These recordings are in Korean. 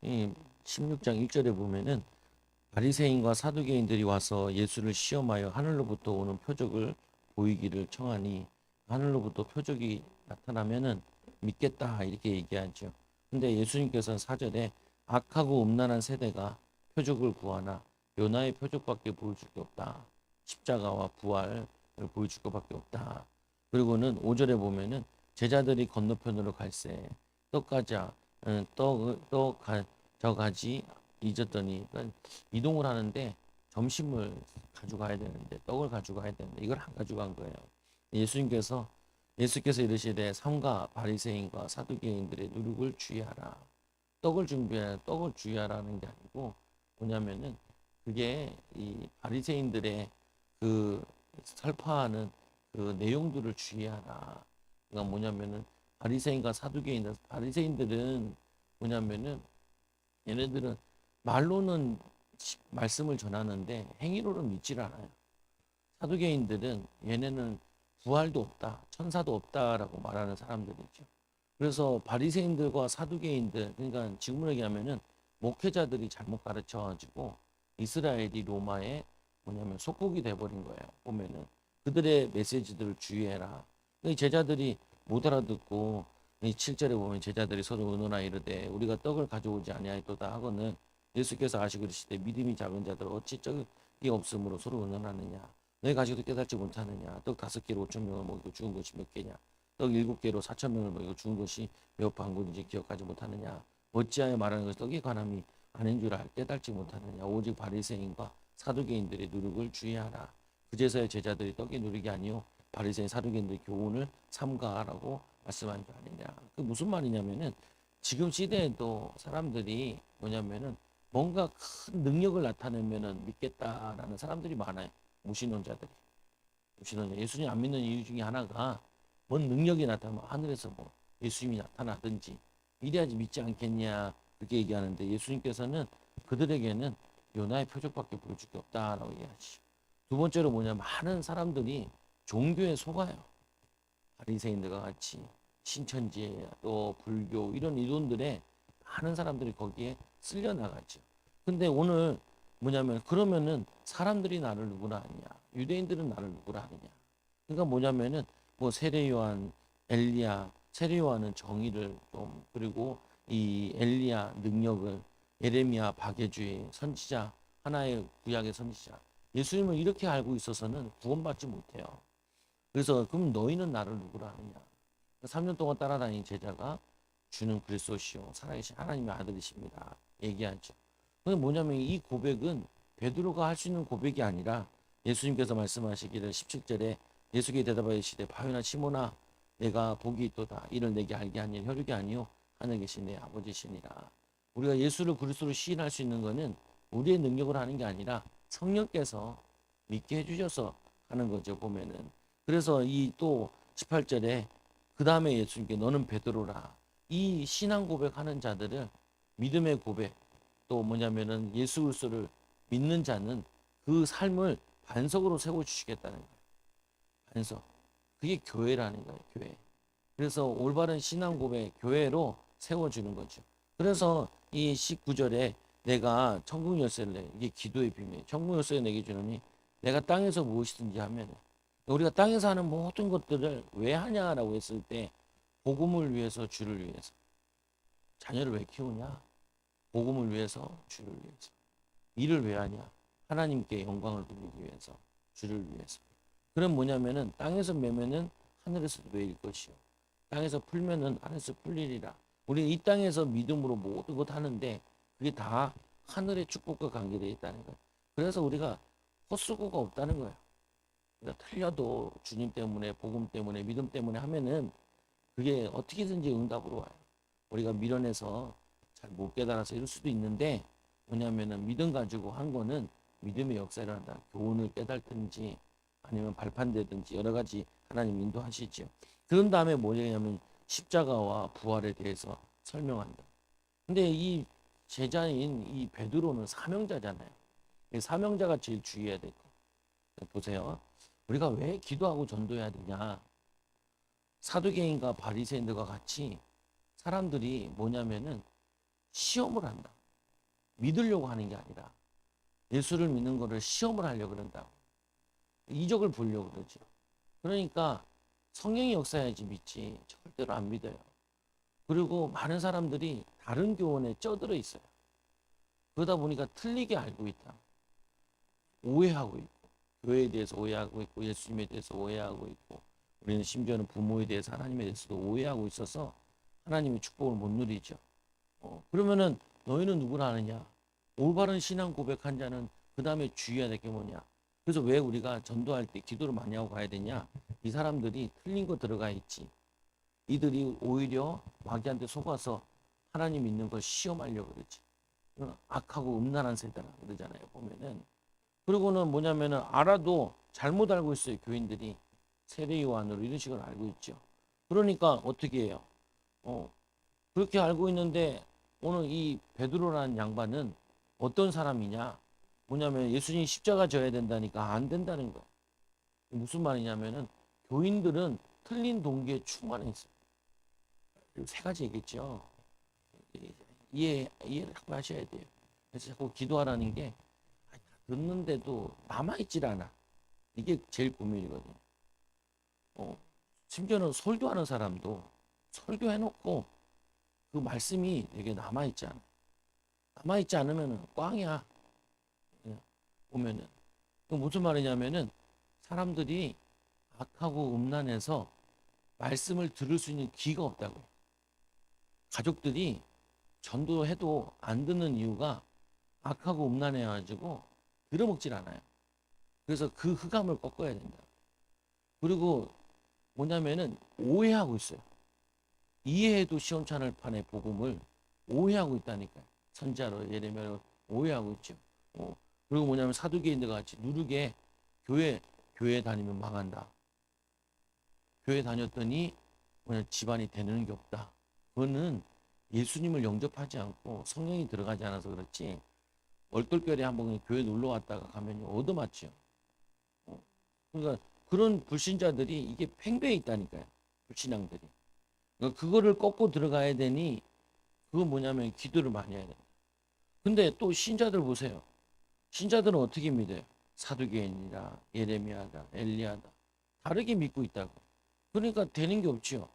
이 16장 1절에 보면은 바리새인과 사두개인들이 와서 예수를 시험하여 하늘로부터 오는 표적을 보이기를 청하니 하늘로부터 표적이 나타나면은 믿겠다 이렇게 얘기하죠. 근데 예수님께서는 4절에 악하고 음란한 세대가 표적을 구하나 요나의 표적밖에 보여줄 게 없다. 십자가와 부활을 보여줄 것밖에 없다. 그리고는 5절에 보면은 제자들이 건너편으로 갈새 떡가자 떡 가져가지 잊었더니 그러니까 이동을 하는데 점심을 가져가야 되는데 떡을 가져가야 되는데 이걸 안 가져간 거예요. 예수님께서 이르시되 삼가 바리새인과 사두개인들의 누룩을 주의하라. 떡을 주의하라는 게 아니고 뭐냐면은 그게 이 바리새인들의 그 설파하는 그 내용들을 주의하라. 그러니까 뭐냐면은 바리새인들은 뭐냐면은 얘네들은 말로는 말씀을 전하는데 행위로는 믿질 않아요. 사두개인들은 얘네는 부활도 없다, 천사도 없다라고 말하는 사람들이죠. 그래서 바리새인들과 사두개인들, 그러니까 지금으로 얘기하면은 목회자들이 잘못 가르쳐 가지고 이스라엘이 로마의 뭐냐면 속국이 돼버린 거예요. 보면은 그들의 메시지들을 주의해라. 이 제자들이 못 알아듣고 이 7절에 보면 제자들이 서로 의논하 이르되 우리가 떡을 가져오지 아니하였도다 하거늘 예수께서 아시고 이르시되 믿음이 작은 자들 어찌 떡이 없으므로 서로 의논하느냐. 너희 가지고도 깨닫지 못하느냐. 떡 5개로 5천 명을 먹이고 죽은 것이 몇 개냐. 떡 7개로 4천 명을 먹이고 죽은 것이 몇 방울인지 기억하지 못하느냐. 어찌하여 말하는 것이 떡이 관함이 아닌 줄 깨닫지 못하느냐. 오직 바리새인과 사두개인들의 누룩을 주의하라. 그제서야 제자들이 떡이 누룩이 아니요 바리새인 사두개인들의 교훈을 삼가라고 말씀한 줄 아니냐. 그 무슨 말이냐면은 지금 시대에도 사람들이 뭐냐면은 뭔가 큰 능력을 나타내면은 믿겠다라는 사람들이 많아요. 무신론자들이. 예수님 안 믿는 이유 중에 하나가 뭔 능력이 나타나면 하늘에서 뭐 예수님이 나타나든지 이래야지 믿지 않겠냐 그렇게 얘기하는데 예수님께서는 그들에게는 요나의 표적밖에 보여줄 게 없다라고 얘기하시죠. 두 번째로 뭐냐면 많은 사람들이 종교에 속아요. 바리새인들과 같이 신천지 또 불교 이런 이론들에 많은 사람들이 거기에 쓸려 나가죠. 근데 오늘 뭐냐면 그러면은 사람들이 나를 누구라 하느냐? 유대인들은 나를 누구라 하느냐? 그러니까 뭐냐면은 뭐 세례 요한, 엘리야, 세례 요한은 정의를 좀 그리고 이 엘리야 능력을 예레미야 박해주의 선지자 하나의 구약의 선지자 예수님을 이렇게 알고 있어서는 구원받지 못해요. 그래서 그럼 너희는 나를 누구라 하느냐? 3년 동안 따라다닌 제자가 주는 그리스도시요 살아계신 하나님의 아들이십니다. 얘기하죠. 근데 뭐냐면 이 고백은 베드로가 할 수 있는 고백이 아니라 예수님께서 말씀하시기를 17절에 예수께 대답하시되 바요나 시몬아 내가 복이 있도다 이를 내게 알게 하니 혈육이 아니요 하늘에 계신 내 아버지시니라. 우리가 예수를 그리스도로 시인할 수 있는 것은 우리의 능력을 하는 게 아니라 성령께서 믿게 해주셔서 하는 거죠. 보면은 그래서 이 또 18절에 그 다음에 예수님께 너는 베드로라. 이 신앙 고백하는 자들을 믿음의 고백 또 뭐냐면은 예수 그리스도를 믿는 자는 그 삶을 반석으로 세워 주시겠다는 거예요. 반석. 그게 교회라는 거예요. 교회. 그래서 올바른 신앙 고백 교회로 세워 주는 거죠. 그래서 이 19절에 내가 천국 열쇠를 내. 이게 기도의 비밀. 천국 열쇠를 내게 주노니 내가 땅에서 무엇이든지 하면 우리가 땅에서 하는 모든 것들을 왜 하냐라고 했을 때 복음을 위해서 주를 위해서 자녀를 왜 키우냐 복음을 위해서 주를 위해서 일을 왜 하냐 하나님께 영광을 돌리기 위해서 주를 위해서 그럼 뭐냐면은 땅에서 매면은 하늘에서 매일 것이요 땅에서 풀면은 하늘에서 풀리리라 우리 이 땅에서 믿음으로 모든 것 하는데 그게 다 하늘의 축복과 관계되어 있다는 거예요. 그래서 우리가 헛수고가 없다는 거예요. 그러니까 틀려도 주님 때문에 복음 때문에 믿음 때문에 하면은 그게 어떻게든지 응답으로 와요. 우리가 미련해서 잘 못 깨달아서 이럴 수도 있는데 뭐냐면은 믿음 가지고 한 거는 믿음의 역사를 한다. 교훈을 깨달든지 아니면 발판되든지 여러 가지 하나님 인도하시죠. 그런 다음에 뭐냐면 십자가와 부활에 대해서 설명한다. 근데 이 제자인 이 베드로는 사명자잖아요. 사명자가 제일 주의해야 될 거. 보세요. 우리가 왜 기도하고 전도해야 되냐? 사두개인과 바리새인들과 같이 사람들이 뭐냐면은 시험을 한다. 믿으려고 하는 게 아니라 예수를 믿는 거를 시험을 하려고 그런다고. 이적을 보려고 그러죠. 그러니까 성령이 역사해야지 믿지 절대로 안 믿어요. 그리고 많은 사람들이 다른 교훈에 쩌들어 있어요. 그러다 보니까 틀리게 알고 있다. 오해하고 있고, 교회에 대해서 오해하고 있고, 예수님에 대해서 오해하고 있고, 우리는 심지어는 부모에 대해서 하나님에 대해서도 오해하고 있어서 하나님의 축복을 못 누리죠. 그러면은 너희는 누구라 하느냐? 올바른 신앙 고백한 자는 그 다음에 주의해야 될 게 뭐냐? 그래서 왜 우리가 전도할 때 기도를 많이 하고 가야 되냐? 이 사람들이 틀린 거 들어가 있지. 이들이 오히려 마귀한테 속아서 하나님 믿는 걸 시험하려고 그러지. 악하고 음란한 세대라 그러잖아요. 보면은. 그리고는 뭐냐면은 알아도 잘못 알고 있어요. 교인들이 세례 요한으로 이런 식으로 알고 있죠. 그러니까 어떻게 해요? 그렇게 알고 있는데 오늘 이 베드로라는 양반은 어떤 사람이냐? 뭐냐면 예수님이 십자가 져야 된다니까 안 된다는 거예요. 무슨 말이냐면은 교인들은 틀린 동기에 충만해 있어요. 세 가지 얘기했죠. 이해를 하고 하셔야 돼요. 그래서 자꾸 기도하라는 게 듣는데도 남아있질 않아. 이게 제일 고민이거든요. 심지어는 설교하는 사람도 설교해놓고 그 말씀이 되게 남아있지 않아. 남아있지 않으면 꽝이야. 보면은. 무슨 말이냐면은 사람들이 악하고 음란해서 말씀을 들을 수 있는 기가 없다고요. 가족들이 전도해도 안 듣는 이유가 악하고 음란해가지고 들어먹질 않아요. 그래서 그 흑암을 꺾어야 된다. 그리고 뭐냐면은 오해하고 있어요. 이해해도 시험찮을 판의 복음을 오해하고 있다니까요. 선지자로 예레미야로 오해하고 있죠. 그리고 뭐냐면 사두개인들 같이 누르게 교회 다니면 망한다. 교회 다녔더니 그냥 집안이 되는 게 없다. 그거는 예수님을 영접하지 않고 성령이 들어가지 않아서 그렇지. 얼떨결에 한번 교회 놀러 왔다가 가면 얻어맞죠. 그러니까 그런 불신자들이 이게 팽배해 있다니까요. 불신앙들이. 그러니까 그거를 꺾고 들어가야 되니 그건 뭐냐면 기도를 많이 해야 된다. 근데 또 신자들 보세요. 신자들은 어떻게 믿어요? 사두개인이다, 예레미야다, 엘리야다. 다르게 믿고 있다고. 그러니까 되는 게 없지요.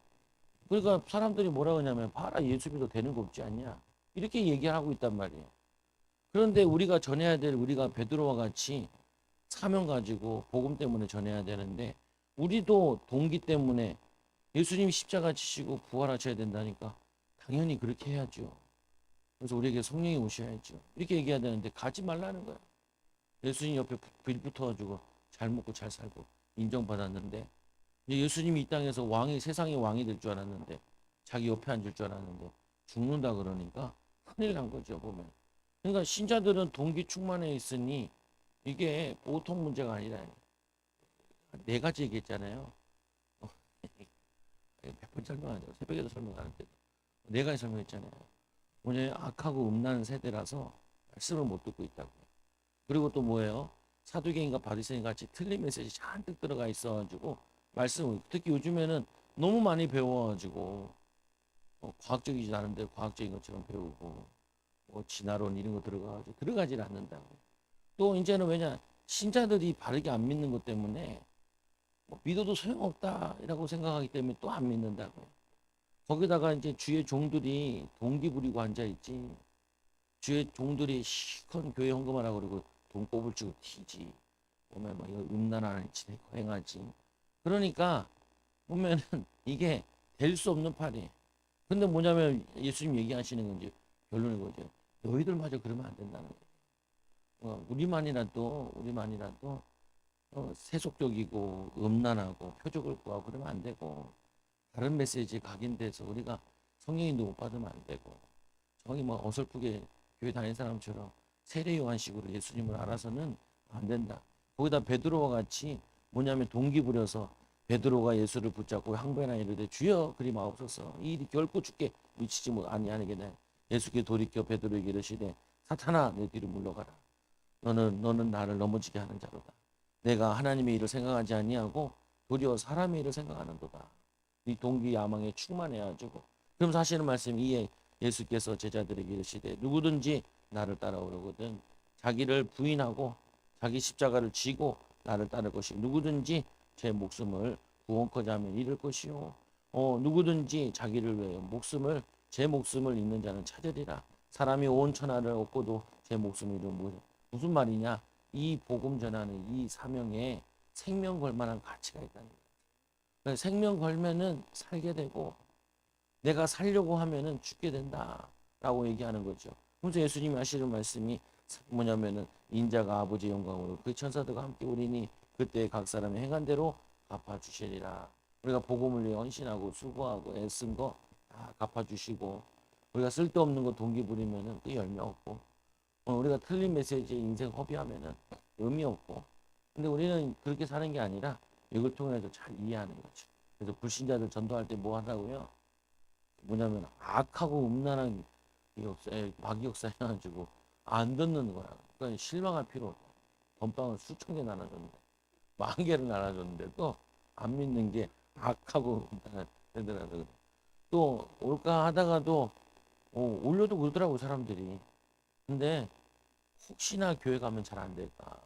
그러니까 사람들이 뭐라 그러냐면 봐라 예수 믿어 되는 거 없지 않냐. 이렇게 얘기하고 있단 말이에요. 그런데 우리가 전해야 될 우리가 베드로와 같이 사명 가지고 복음 때문에 전해야 되는데 우리도 동기 때문에 예수님이 십자가 지시고 부활하셔야 된다니까 당연히 그렇게 해야죠. 그래서 우리에게 성령이 오셔야죠. 이렇게 얘기해야 되는데 가지 말라는 거야. 예수님 옆에 빌 붙어가지고 잘 먹고 잘 살고 인정받았는데 예수님이 이 땅에서 왕이 세상의 왕이 될 줄 알았는데 자기 옆에 앉을 줄 알았는데 죽는다 그러니까 큰일 난 거죠 보면. 그러니까 신자들은 동기 충만해 있으니 이게 보통 문제가 아니라 네 가지 얘기했잖아요. 몇 번 설명하죠. 새벽에도 설명하는데도 네 가지 설명했잖아요. 뭐냐 악하고 음란한 세대라서 말씀을 못 듣고 있다고. 그리고 또 뭐예요? 사두개인과 바리새인 같이 틀린 메시지 잔뜩 들어가 있어가지고 말씀을 특히 요즘에는 너무 많이 배워가지고 과학적이지 않은데 과학적인 것처럼 배우고 진화론 이런 거 들어가질 않는다고. 또 이제는 왜냐 신자들이 바르게 안 믿는 것 때문에 믿어도 소용없다라고 생각하기 때문에 또 안 믿는다고요. 거기다가 이제 주의 종들이 동기 부리고 앉아 있지. 주의 종들이 시컨 교회 헌금하라고 그러고 돈꼽을 주고 튀지. 보면 막 이거 음란한 짓 행하지. 그러니까 보면은 이게 될 수 없는 판이에요. 근데 뭐냐면 예수님 얘기하시는 건지 결론이 거죠. 너희들마저 그러면 안 된다는 거예요. 우리만이라도 세속적이고 음란하고 표적을 구하고 그러면 안 되고 다른 메시지에 각인돼서 우리가 성령인도 못 받으면 안 되고 저기 뭐 어설프게 교회 다니는 사람처럼 세례 요한식으로 예수님을 알아서는 안 된다. 거기다 베드로와 같이 뭐냐면 동기 부려서 베드로가 예수를 붙잡고 항변하 이르되 주여 그리 마옵소서 이 일이 결코 죽게 미치지 못 아니하겠네. 예수께 돌이켜 베드로에게 이르시되 사탄아 내 뒤로 물러가라. 너는 나를 넘어지게 하는 자로다. 내가 하나님의 일을 생각하지 아니하고 도리어 사람의 일을 생각하는도다. 이 동기 야망에 충만해가지고 그럼 사실은 말씀 이에 예수께서 제자들에게 이르시되 누구든지 나를 따라오려거든 자기를 부인하고 자기 십자가를 지고 나를 따를 것이 누구든지 제 목숨을 구원코자 하면 잃을 것이요 누구든지 자기를 위하여 제 목숨을 잃는 자는 찾으리라. 사람이 온 천하를 얻고도 제 목숨을 잃으면 무슨 말이냐? 이 복음 전하는 이 사명에 생명 걸 만한 가치가 있다는 거예요. 생명 걸면은 살게 되고 내가 살려고 하면은 죽게 된다라고 얘기하는 거죠. 그래서 예수님이 하시는 말씀이 뭐냐면은 인자가 아버지 영광으로 그 천사들과 함께 오리니 그때 각 사람의 행한 대로 갚아주시리라. 우리가 복음을 위해 헌신하고 수고하고 애쓴 거 다 갚아주시고 우리가 쓸데없는 거 동기 부리면은 그 열매 없고 우리가 틀린 메시지에 인생 허비하면은 의미 없고 근데 우리는 그렇게 사는 게 아니라 이걸 통해서 잘 이해하는 거죠. 그래서 불신자들 전도할 때 뭐 하라고요? 뭐냐면 악하고 음란한 역사에 박역사 해가지고 안 듣는 거야. 그러니까 실망할 필요 없어. 건빵을 수천 개 나눠줬는데 10,000개를 나눠줬는데 또 안 믿는 게 악하고 음란한 애들한테 그래. 또 올까 하다가도 올려도 그러더라고 사람들이. 근데 혹시나 교회 가면 잘 안 될까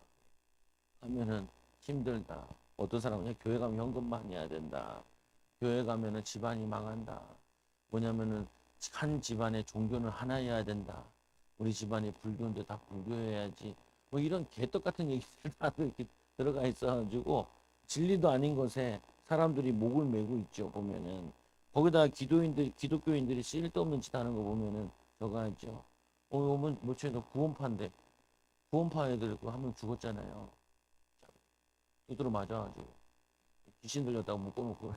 하면은 힘들다. 어떤 사람은 교회 가면 현금만 해야 된다. 교회 가면은 집안이 망한다. 뭐냐면은 한 집안의 종교는 하나여야 된다. 우리 집안이 불교인데 다 불교해야지. 뭐 이런 개떡 같은 얘기들 다 이렇게 들어가 있어가지고 진리도 아닌 것에 사람들이 목을 메고 있죠. 보면은 거기다 기독교인들이 쓸데없는 짓 하는 거 보면은 저거 하죠. 오면 뭐처럼 구원파인데 구원파 애들 그거 한 명 죽었잖아요. 두드러 맞아가지고 귀신 들렸다고 묶어놓고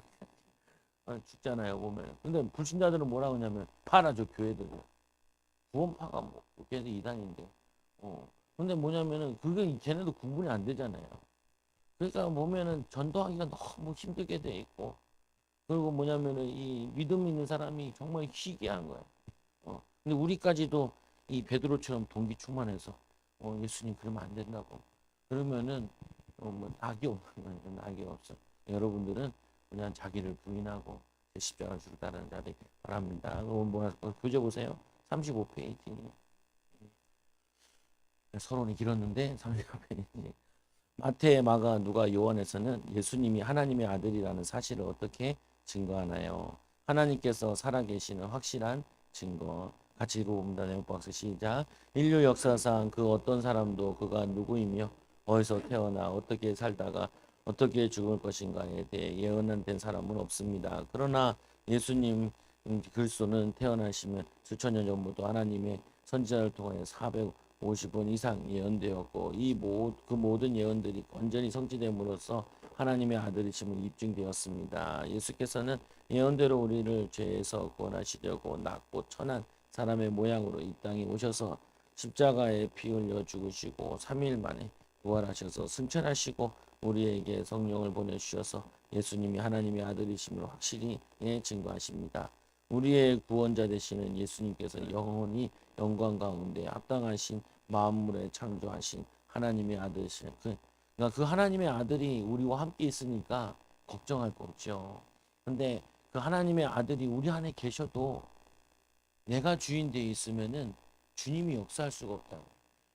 죽잖아요 보면. 근데 불신자들은 뭐라 그러냐면 팔아 줘 교회들. 구원파가 뭐 걔네 이단인데. 근데 뭐냐면은 그게 걔네도 구분이 안 되잖아요. 그러니까 보면은 전도하기가 너무 힘들게 돼 있고 그리고 뭐냐면은 이 믿음 있는 사람이 정말 희귀한 거예요. 근데 우리까지도 이 베드로처럼 동기 충만해서 예수님 그러면 안 된다고. 그러면은 뭐 낙이 없는 거예요. 낙이 없어. 여러분들은 그냥 자기를 부인하고 제 십자가를 주로 따르는 자들 바랍니다. 교재 보세요. 35페이지. 서론이 길었는데 35페이지. 마태, 마가, 누가, 요한에서는 예수님이 하나님의 아들이라는 사실을 어떻게 증거하나요? 하나님께서 살아계시는 확실한 증거. 같이 읽어봅니다. 네모박스 시작. 인류 역사상 그 어떤 사람도 그가 누구이며 어디서 태어나 어떻게 살다가 어떻게 죽을 것인가에 대해 예언된 사람은 없습니다. 그러나 예수님 그리스도는 태어나시면 수천 년 전부터 하나님의 선지자를 통해 450번 이상 예언되었고 그 모든 예언들이 완전히 성취됨으로써 하나님의 아들이심을 입증되었습니다. 예수께서는 예언대로 우리를 죄에서 구원하시려고 낮고 천한 사람의 모양으로 이 땅에 오셔서 십자가에 피 흘려 죽으시고 3일 만에 부활하셔서 승천하시고 우리에게 성령을 보내주셔서 예수님이 하나님의 아들이심을 확실히 증거하십니다. 우리의 구원자 되시는 예수님께서 영원히 영광 가운데 합당하신 만물에 창조하신 하나님의 아들이신 그러니까 그 하나님의 아들이 우리와 함께 있으니까 걱정할 거 없죠. 근데 그 하나님의 아들이 우리 안에 계셔도 내가 주인 되어 있으면은 주님이 역사할 수가 없다.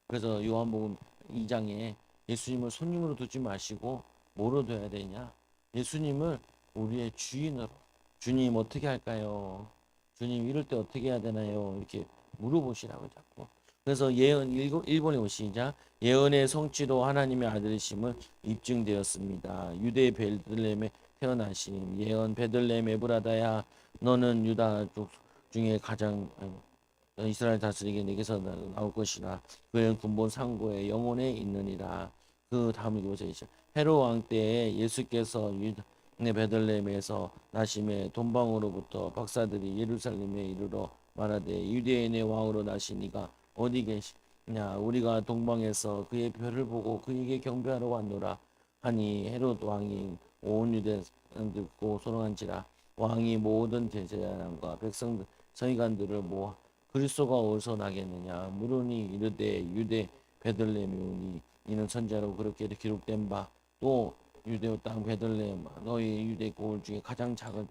그래서 요한복음 2장에 예수님을 손님으로 두지 마시고 뭐로 둬야 되냐? 예수님을 우리의 주인으로. 주님 어떻게 할까요? 주님 이럴 때 어떻게 해야 되나요? 이렇게 물어보시라고 자꾸. 그래서 예언 1번에 시작. 예언의 성취로 하나님의 아들이심을 입증되었습니다. 유대 베들레헴에 태어나심. 예언 베들레헴 에브라다야 너는 유다 족 중에 가장 이스라엘 다스리게 내게서 나올 것이라. 그의 근본 상고에 영혼에 있느니라. 그 다음 이곳에 헤롯 왕 때에 예수께서 유다 베들레헴에서 나심에 돈방으로부터 박사들이 예루살렘에 이르러 말하되 유대인의 왕으로 나시니가 어디 계시냐 우리가 동방에서 그의 별을 보고 그에게 경배하러 왔노라 하니 헤롯 왕이 온 유대 사람 듣고 소롱한지라. 왕이 모든 제사장과 백성들 서기관들을 모아 그리스도가 어디서 나겠느냐 물으니 이르되 유대 베들레헴이 오니 이는 선자로 그렇게 기록된 바 또 유대 땅 베들레헴 너희 유대 고을 중에 가장 작은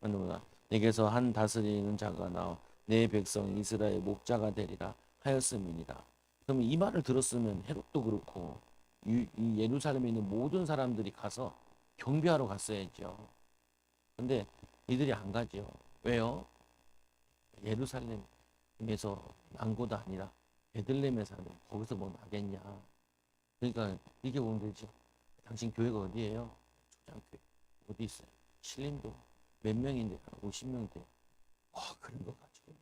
하느라 내게서 한 다스리는 자가 나와 내 백성 이스라엘 목자가 되리라 하였음이니라. 그러면 이 말을 들었으면 헤롯도 그렇고 이 예루살렘에 있는 모든 사람들이 가서 경배하러 갔어야죠. 근데 이들이 안 가죠. 왜요? 예루살렘에서 난 곳도 아니라 베들레헴에 사는 거기서 뭐 나겠냐. 그러니까 이게 보면 되죠. 당신 교회가 어디예요? 초장교회. 어디 있어요? 신림동. 몇 명인데? 50명대. 그런 거 가지고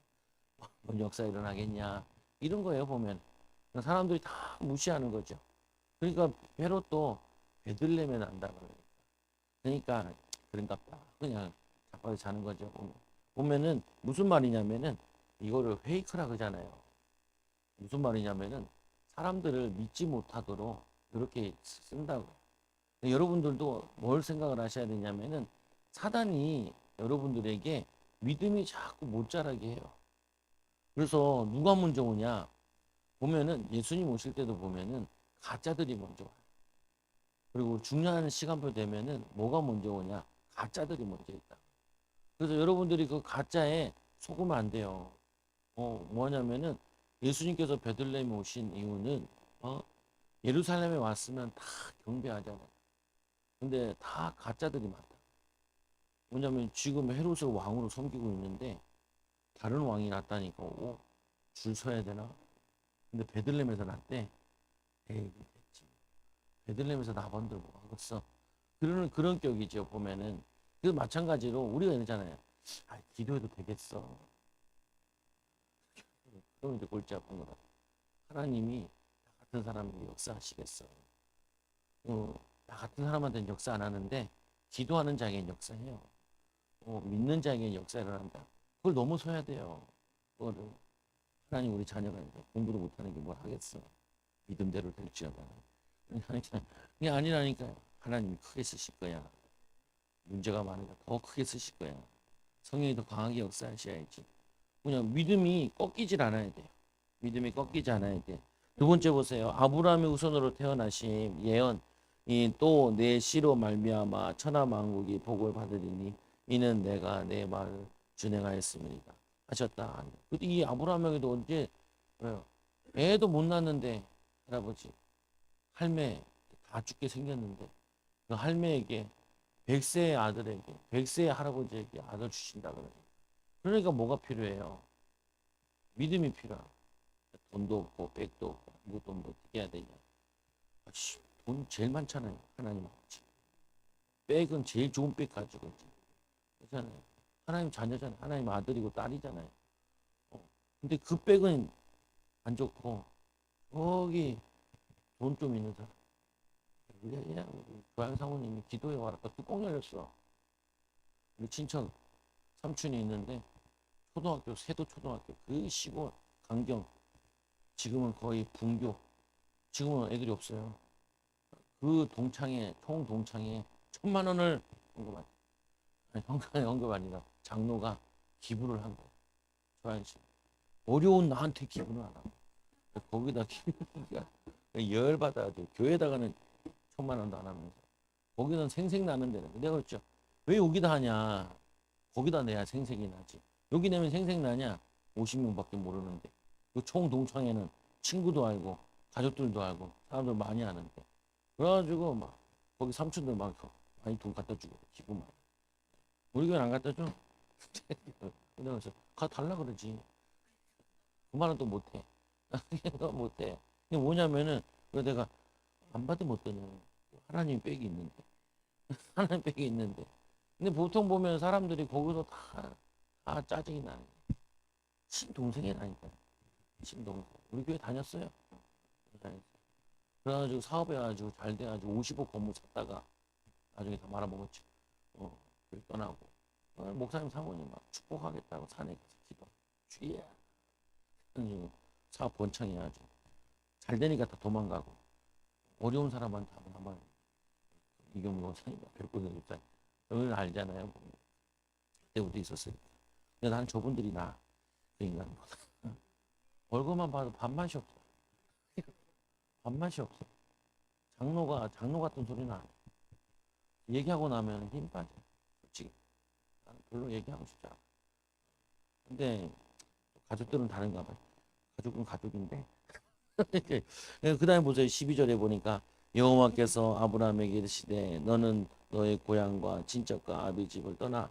뭔 역사 일어나겠냐. 이런 거예요, 보면. 사람들이 다 무시하는 거죠. 그러니까 헤롯도 베들레헴에 난다 그러니까. 그러니까 그런가 보다. 그냥 자빠져 자는 거죠. 보면은 무슨 말이냐면은 이거를 페이크라 그러잖아요. 무슨 말이냐면은 사람들을 믿지 못하도록 이렇게 쓴다고. 여러분들도 뭘 생각을 하셔야 되냐면은 사단이 여러분들에게 믿음이 자꾸 못 자라게 해요. 그래서 누가 먼저 오냐? 보면은 예수님 오실 때도 보면은 가짜들이 먼저 와요. 그리고 중요한 시간표 되면은 뭐가 먼저 오냐? 가짜들이 먼저 있다. 그래서 여러분들이 그 가짜에 속으면 안 돼요. 뭐냐면은 예수님께서 베들레헴에 오신 이유는 예루살렘에 왔으면 다 경배하잖아요. 근데 다 가짜들이 많다. 뭐냐면 지금 헤롯을 왕으로 섬기고 있는데 다른 왕이 났다니까 오고 줄 서야 되나? 근데 베들레헴에서 났대. 에이, 됐지. 베들레헴에서 나본들 뭐 하겠어. 그런 격이죠, 보면은. 그래서 마찬가지로 우리가 이러잖아요. 기도해도 되겠어. 그럼 이제 골치 아픈 거다. 하나님이 나 같은 사람에게 역사하시겠어. 나 같은 사람한테는 역사 안 하는데 기도하는 자에게는 역사해요. 믿는 자에게는 역사 일어난다. 그걸 넘어서야 돼요. 그거를. 하나님 우리 자녀가 공부도 못하는 게 뭘 하겠어. 믿음대로 될지어다. 그게 아니라니까요. 하나님이 크게 쓰실 거야. 문제가 많으니까 더 크게 쓰실 거야. 성령이 더 강하게 역사하셔야지. 그냥 믿음이 꺾이질 않아야 돼요. 믿음이 꺾이지 않아야 돼. 두 번째 보세요. 아브라함의 후손으로 태어나신 예언. 또 내 씨로 말미암아 천하 만국이 복을 받으리니 이는 내가 내 말을 준행하였습니다. 하셨다. 근데 이 아브라함에게도 언제 애도 못 낳는데 할아버지 할매 다 죽게 생겼는데 그 할매에게 100세의 아들에게 100세의 할아버지에게 아들 주신다 그래요. 그러니까 뭐가 필요해요? 믿음이 필요하고 돈도 없고 백도 없고 아무것도 뭐 어떻게 해야 되냐. 돈 제일 많잖아요. 하나님 아버지. 백은 제일 좋은 백 가지고 있지. 그렇잖아요. 하나님 자녀잖아요. 하나님 아들이고 딸이잖아요. 근데 그 백은 안 좋고 거기 돈 좀 있는 사람. 그냥 교양 사모님이 기도해 와라. 뚜껑 열렸어. 우리 친척 삼촌이 있는데 초등학교 세도 초등학교 그 시골 강경 지금은 거의 분교 지금은 애들이 없어요. 그 동창회 총 동창회 1,000만 원을 언급 아니 언급 아니라 장로가 기부를 한 거예요. 조한씨 어려운 나한테 기부를 안 하고 거기다 기부가 열받아가지고 교회에다가는 1,000만 원도 안 하면서 거기는 생색 나는 데는 내가 그랬죠. 왜 여기다 하냐. 거기다 내야 생색이 나지. 여기 내면 생색 나냐. 50명밖에 모르는데 그 총 동창회는 친구도 알고 가족들도 알고 사람들 많이 아는데 그래가지고 막 거기 삼촌들 막 많이 돈 갖다 주고 기부 많이. 우리 교회는 안 갖다 줘. 그래서 가 달라 그러지. 그 말은 또 못해. 또 못해. 이게 뭐냐면은 내가 안 받으면 어떠냐. 하나님 빽이 있는데. 하나님 빽이 있는데. 근데 보통 보면 사람들이 거기서 다 짜증이 나는 거야. 친동생이라니까. 친동생. 우리 교회 다녔어요. 그래가지고 사업해가지고 잘 돼가지고 50억 건물 샀다가 나중에 다 말아먹었지. 교회 떠나고. 목사님 사모님 막 축복하겠다고 산에 가서 기도. 주의야. 사업 번창해야죠. 잘 되니까 다 도망가고. 어려운 사람한테 한번 이경무 목사님, 별고생 목사님. 여러분 알잖아요. 그때부터 있었어요. 근데 난 저분들이 그 인간보다. 얼굴만 봐도 밥맛이 없어. 밥맛이 없어. 장로 같은 소리는 안 해. 얘기하고 나면 힘 빠져. 솔직히. 나는 별로 얘기하고 싶지 않아. 근데 가족들은 다른가 봐요. 가족은 가족인데. 그 다음에 보세요. 12절에 보니까 여호와께서 아브라함에게 이르시되 너는 너의 고향과 친척과 아비 집을 떠나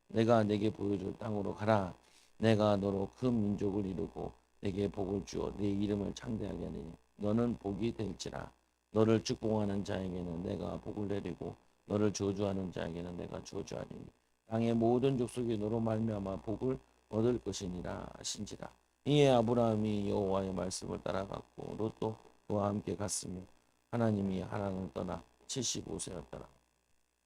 내가 내게 보여줄 땅으로 가라. 내가 너로 큰 민족을 이루고 내게 복을 주어 네 이름을 창대하게 하리니 너는 복이 될지라. 너를 축복하는 자에게는 내가 복을 내리고 너를 저주하는 자에게는 내가 저주하리니 땅의 모든 족속이 너로 말미암아 복을 얻을 것이니라 하신지라. 이에 아브라함이 여호와의 말씀을 따라갔고 롯도 그와 함께 갔으며 하나님이 하란을 떠나 75세였더라.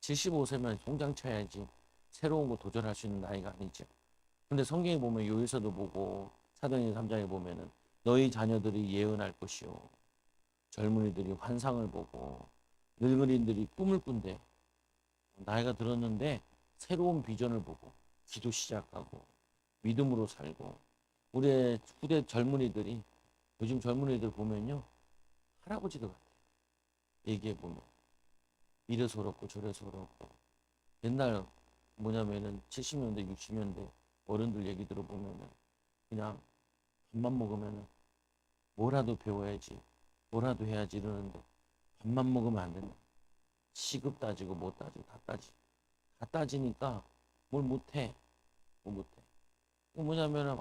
75세면 송장 쳐야지 새로운 거 도전할 수 있는 나이가 아니죠. 근데 성경에 보면 요에서도 보고 사도행전 3장에 보면은 너희 자녀들이 예언할 것이요 젊은이들이 환상을 보고 늙은이들이 꿈을 꾼대. 나이가 들었는데 새로운 비전을 보고 기도 시작하고 믿음으로 살고 우리의 후대 젊은이들이 요즘 젊은이들 보면요 할아버지들 같아요. 얘기해 보면 이래서 그렇고 저래서 그렇고 옛날 뭐냐면은 70년대 60년대 어른들 얘기 들어보면은 그냥 밥만 먹으면은 뭐라도 배워야지 뭐라도 해야지 이러는데 밥만 먹으면 안 된다. 시급 따지고 뭐 따지고 다 따지니까 뭘 못해 뭐 못해. 뭐냐면은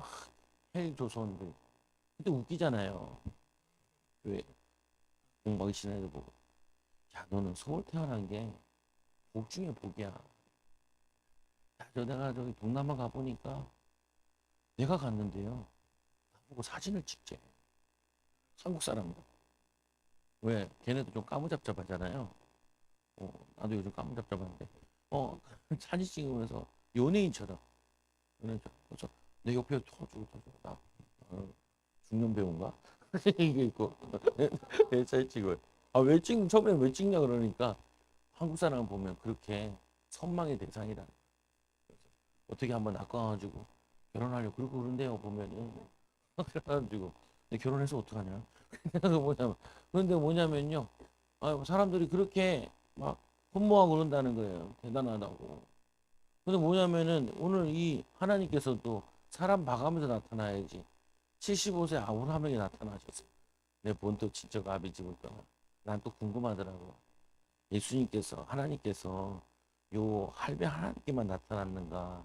헬조선들 근데 웃기잖아요. 왜 공부하기 싫은 애들 보고 야 너는 서울 태어난 게 복 중에 복이야. 야, 내가 저기 동남아 가보니까 내가 갔는데요. 나보고 사진을 찍재. 한국 사람들. 왜? 걔네도 좀 까무잡잡하잖아요. 나도 요즘 까무잡잡한데. 사진 찍으면서 연예인처럼. 연예인처럼. 그래서 내 옆에 터주고 나 중년 배우인가? 이게 있고 잘 찍어요. 처음에 왜 찍냐 그러니까 한국 사람 보면 그렇게 선망의 대상이다. 어떻게 한번 낚아가지고 결혼하려고 그러고 그런데요 보면은 그래가지고 근데 결혼해서 어떡하냐? 그런데 뭐냐면요. 사람들이 그렇게 막 흠모하고 그런다는 거예요. 대단하다고. 근데 뭐냐면은 오늘 이 하나님께서도 사람 봐가면서 나타나야지. 75세 아브라함에게 나타나셨어요. 내 본토 친척 아비 집을 떠나. 난 또 궁금하더라고. 예수님께서 하나님께서 요 할배 하나님께만 나타났는가?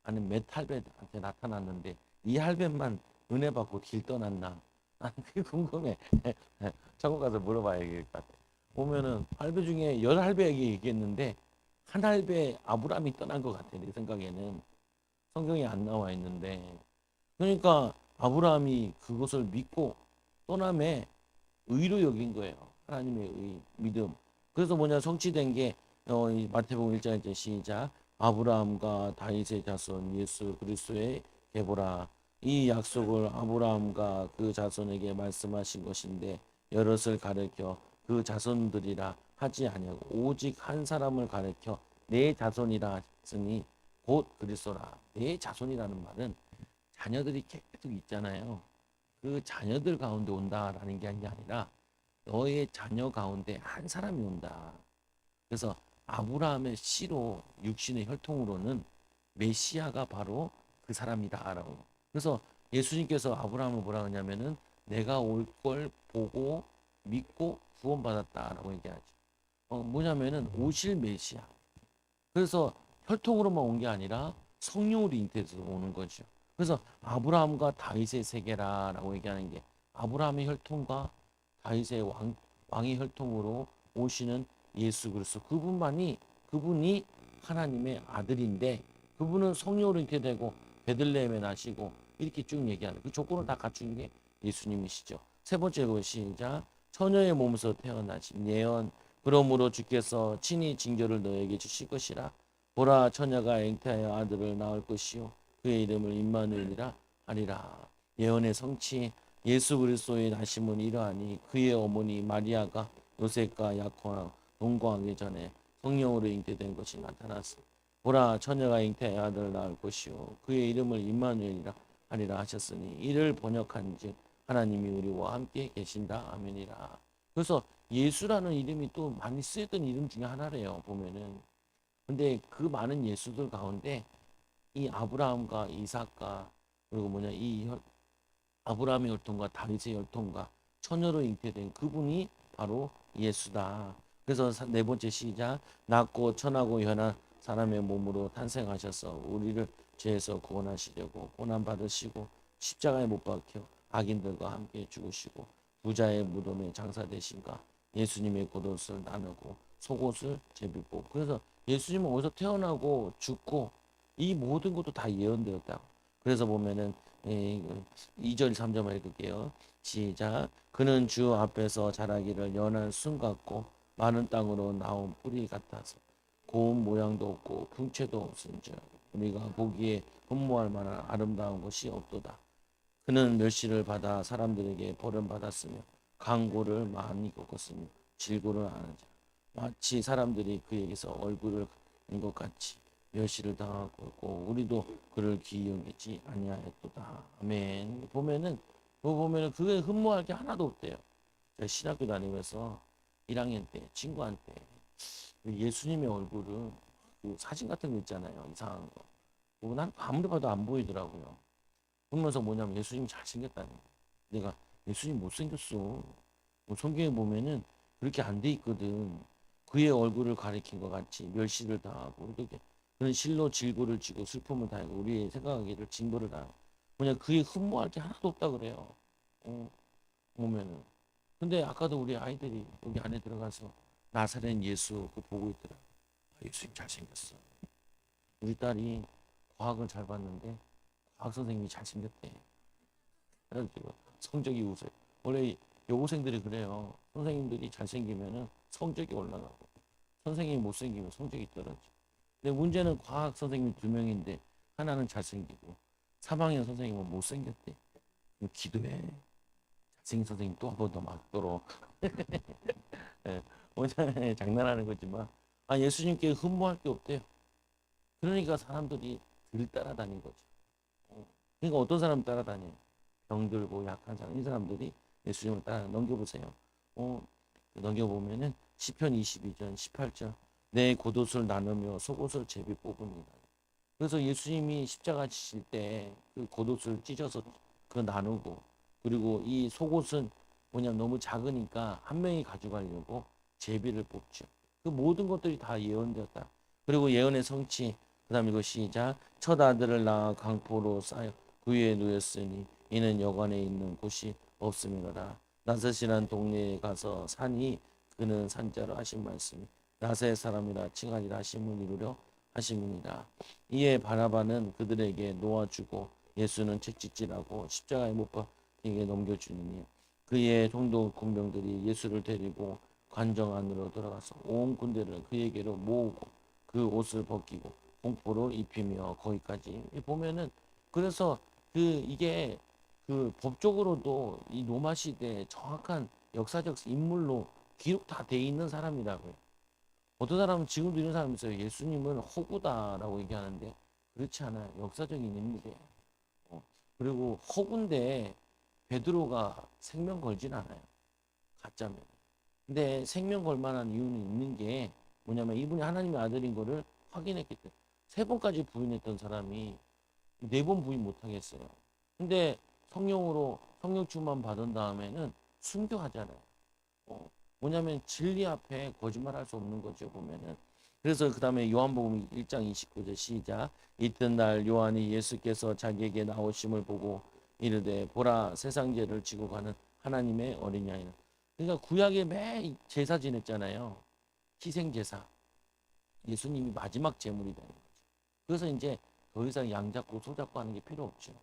아니면 몇 할배한테 나타났는데 이 할배만 은혜 받고 길 떠났나? 나는 그게 궁금해. 천국 가서 물어봐야 될 것 같아. 보면은 할배 중에 10할배에게 얘기했는데 한 할배 아브라함이 떠난 것 같아. 내 생각에는 성경에 안 나와 있는데 그러니까 아브라함이 그것을 믿고 떠남에 의로 여긴 거예요. 하나님의 믿음. 그래서 뭐냐 성취된 게 이 마태복음 1장 이제 시작. 아브라함과 다윗의 자손 예수 그리스도의 계보라. 이 약속을 아브라함과 그 자손에게 말씀하신 것인데 여럿을 가르켜 그 자손들이라 하지 아니하고 오직 한 사람을 가르켜 내 자손이라 했으니 곧 그리스도라. 내 자손이라는 말은 자녀들이 계속 있잖아요. 그 자녀들 가운데 온다라는 게 아니라 너의 자녀 가운데 한 사람이 온다. 그래서 아브라함의 씨로 육신의 혈통으로는 메시아가 바로 그 사람이다라고. 그래서 예수님께서 아브라함을 뭐라 하냐면은 내가 올 걸 보고 믿고 구원받았다라고 얘기하죠. 뭐냐면은 오실 메시아. 그래서 혈통으로만 온 게 아니라 성령으로 잉태해서 오는 거죠. 그래서 아브라함과 다윗의 세계라라고 얘기하는 게 아브라함의 혈통과 다윗의 왕의 혈통으로 오시는 예수 그리스도 그분이 하나님의 아들인데 그분은 성령으로 잉태되고 베들레헴에 나시고 이렇게 쭉 얘기하는 그 조건을 다 갖춘 게 예수님이시죠. 세 번째 거 시작. 처녀의 몸에서 태어나신 예언 그러므로 주께서 친히 징조를 너에게 주실 것이라. 보라 처녀가 잉태하여 아들을 낳을 것이요 그의 이름을 임마누엘이라 하리라. 예언의 성취 예수 그리스도의 나심은 이러하니 그의 어머니 마리아가 요셉과 야코와 동거하기 전에 성령으로 잉태된 것이 나타났으니 보라 처녀가 잉태하여 아들을 낳을 것이요 그의 이름을 임마누엘이라 하리라 하셨으니 이를 번역한즉 하나님이 우리와 함께 계신다 아멘이라. 그래서 예수라는 이름이 또 많이 쓰였던 이름 중에 하나래요 보면은. 근데 그 많은 예수들 가운데 이 아브라함과 이삭과 그리고 아브라함의 혈통과 다윗의 혈통과 처녀로 잉태된 그분이 바로 예수다. 그래서 네 번째 시작, 낮고 천하고 연한 사람의 몸으로 탄생하셔서 우리를 죄에서 구원하시려고 고난 받으시고 십자가에 못 박혀 악인들과 함께 죽으시고 부자의 무덤에 장사되신가 예수님의 겉옷을 나누고 속옷을 제비고. 그래서 예수님은 어디서 태어나고 죽고 이 모든 것도 다 예언되었다. 그래서 보면은 2절 3절만 읽을게요. 시작. 그는 주 앞에서 자라기를 연한 순 같고 많은 땅으로 나온 뿌리 같아서 고운 모양도 없고 궁채도 없은즉 우리가 보기에 흠모할 만한 아름다운 것이 없도다. 그는 멸시를 받아 사람들에게 버림받았으며 강고를 많이 겪었으며 질고를 하는 자 마치 사람들이 그에게서 얼굴을 낸 것 같이 멸시를 당하고 있고 우리도 그를 기용하지 아니하였도다. 아멘. 보면은 그게 흠모할 게 하나도 없대요. 제가 신학교 다니면서 1학년 때 친구한테 예수님의 얼굴은 그 사진 같은 거 있잖아요. 이상한 거. 그거 난 아무리 봐도 안 보이더라고요. 그러면서 뭐냐면 예수님이 잘생겼다는 거예요. 내가 예수님 못생겼어. 뭐 성경에 보면은 그렇게 안 돼 있거든. 그의 얼굴을 가리킨 것 같이 멸시를 당하고 이렇게 그는 실로 질고를 지고 슬픔을 당하고 우리의 생각하기를 징벌을 당하고 뭐냐 그의 흠모할 게 하나도 없다 그래요. 어, 보면은 근데 아까도 우리 아이들이 여기 안에 들어가서 나사렛 예수 그 보고 있더라. 아, 예수님 잘생겼어. 우리 딸이 과학을 잘 봤는데 과학 선생님이 잘생겼대. 그래가지고 성적이 우세. 원래 여고생들이 그래요. 선생님들이 잘생기면은 성적이 올라가고 선생님이 못생기면 성적이 떨어져. 근데 문제는 과학 선생님이 두 명인데 하나는 잘생기고 3학년 선생님은 못생겼대. 그럼 기도해. 잘생긴 선생님 또 한 번 더 맞도록. 예, 오늘 장난하는 거지만 예수님께 흠모할 게 없대요. 그러니까 사람들이 들 따라다닌 거죠. 그러니까 어떤 사람 따라다녀요? 병들고 약한 사람, 이 사람들이 예수님을 따라 넘겨보세요. 넘겨보면은 시편 22절 18절 내 겉옷을 나누며 속옷을 제비 뽑으니라. 그래서 예수님이 십자가 지실 때 그 겉옷을 찢어서 그 나누고 그리고 이 속옷은 뭐냐면 너무 작으니까 한 명이 가져가려고 제비를 뽑죠. 그 모든 것들이 다 예언되었다. 그리고 예언의 성취 그다음 이거 시작 첫 아들을 낳아 강포로 쌓여 그 위에 누였으니 이는 여관에 있는 곳이 없음이로라. 나셋이란 동네에 가서 산이 그는 산자로 하신 말씀이 나셋 사람이라 칭하리라 하심을 이루려 하심이니라. 이에 바나바는 그들에게 놓아주고 예수는 채찍질하고 십자가에 못 박히게 넘겨주니 그의 총독 군병들이 예수를 데리고 관정 안으로 들어가서 온 군대를 그에게로 모으고 그 옷을 벗기고 공포로 입히며 거기까지 보면은 그래서 이게 그 법적으로도 이 로마 시대 정확한 역사적 인물로 기록 다 돼 있는 사람이라고요. 어떤 사람은 지금도 이런 사람이 있어요. 예수님은 허구다라고 얘기하는데 그렇지 않아요. 역사적인 인물이에요. 그리고 허구인데 베드로가 생명 걸진 않아요. 가짜면. 근데 생명 걸 만한 이유는 있는 게 뭐냐면 이분이 하나님의 아들인 거를 확인했기 때문에 3번까지 부인했던 사람이 4번 부인 못하겠어요. 근데 성령 충만 받은 다음에는 순교하잖아요. 뭐냐면 진리 앞에 거짓말할 수 없는 거죠 보면은. 그래서 그 다음에 요한복음 1장 29절 시작 이튿날 요한이 예수께서 자기에게 나오심을 보고 이르되 보라 세상 죄를 지고 가는 하나님의 어린 양이라. 그러니까 구약에 매 제사 지냈잖아요. 희생 제사. 예수님이 마지막 제물이 되는 거죠. 그래서 이제 더 이상 양 잡고 소 잡고 하는 게 필요 없죠.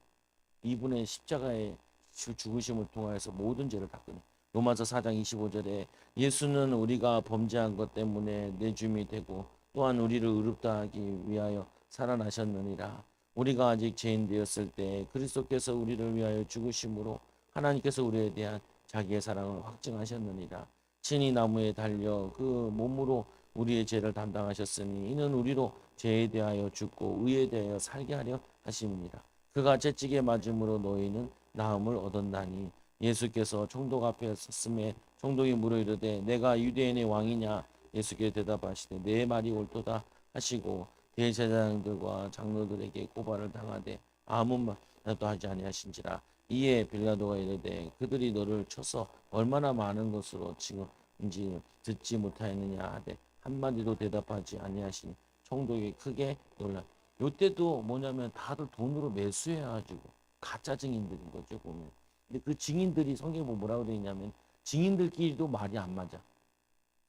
이분의 십자가의 죽으심을 통하여서 모든 죄를 닦으니. 로마서 4장 25절에 예수는 우리가 범죄한 것 때문에 내줌이 되고 또한 우리를 의롭다 하기 위하여 살아나셨느니라. 우리가 아직 죄인 되었을 때 그리스도께서 우리를 위하여 죽으심으로 하나님께서 우리에 대한 자기의 사랑을 확증하셨느니라. 친히 나무에 달려 그 몸으로 우리의 죄를 담당하셨으니 이는 우리로 죄에 대하여 죽고 의에 대하여 살게 하려 하심이니라. 그가 채찍에 맞음으로 너희는 나음을 얻었나니. 예수께서 총독 앞에 섰음에 총독이 물어 이르되 내가 유대인의 왕이냐. 예수께 대답하시되 내 말이 옳도다 하시고 대제사장들과 장로들에게 고발을 당하되 아무 대답하지 아니하신지라. 이에 빌라도가 이르되 그들이 너를 쳐서 얼마나 많은 것으로 지금인지 듣지 못하였느냐 하되 한마디도 대답하지 아니하시니 총독이 크게 놀라. 요때도 뭐냐면 다들 돈으로 매수해가지고 가짜 증인들인 거죠 보면. 근데 그 증인들이 성경에 보면 뭐라고 되어 있냐면 증인들끼리도 말이 안 맞아.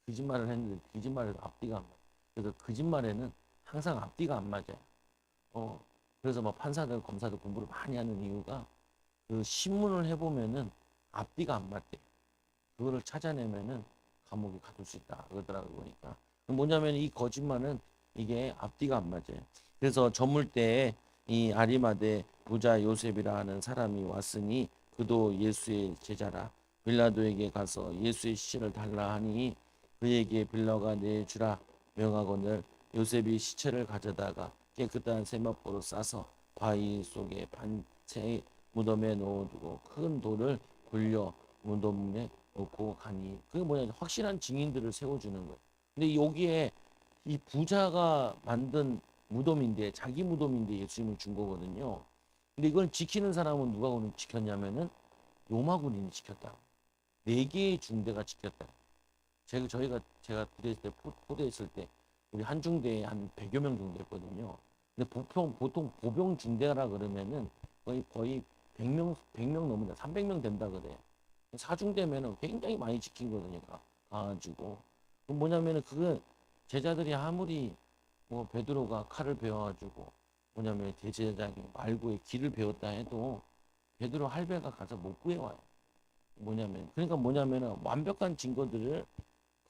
거짓말을 했는데 거짓말에도 앞뒤가 안 맞아. 그래서 거짓말에는 항상 앞뒤가 안 맞아요. 그래서 막 판사들 검사들 공부를 많이 하는 이유가 그 신문을 해보면은 앞뒤가 안 맞대. 그거를 찾아내면은 감옥에 가둘 수 있다 그러더라고 보니까. 뭐냐면 이 거짓말은 이게 앞뒤가 안 맞아요. 그래서 저물 때에 이 아리마대 부자 요셉이라 하는 사람이 왔으니 그도 예수의 제자라. 빌라도에게 가서 예수의 시체를 달라 하니 그에게 빌라가 내주라 명하거늘 요셉이 시체를 가져다가 깨끗한 세마포로 싸서 바위 속에 반채 무덤에 넣어두고 큰 돌을 굴려 무덤에 놓고 가니 그게 뭐냐 확실한 증인들을 세워주는 거예요. 근데 여기에 이 부자가 만든 무덤인데 자기 무덤인데 예수님을 준 거거든요. 근데 이걸 지키는 사람은 누가 오늘 지켰냐면은 로마 군인이 지켰다. 네 개의 중대가 지켰다. 제가 부대 있을 때 포대 있을 때 우리 한 중대에 한 100여 명 정도 했거든요. 근데 보통 보병 중대라 그러면은 거의 100명 넘는다. 300명 된다 그래. 사중대면은 굉장히 많이 지킨 거거든요. 가가지고. 뭐냐면은 그거 제자들이 아무리 뭐 베드로가 칼을 배워가지고 뭐냐면 대제사장이 말고의 길을 배웠다 해도 베드로 할배가 가서 못 구해와요. 그러니까 뭐냐면은 완벽한 증거들을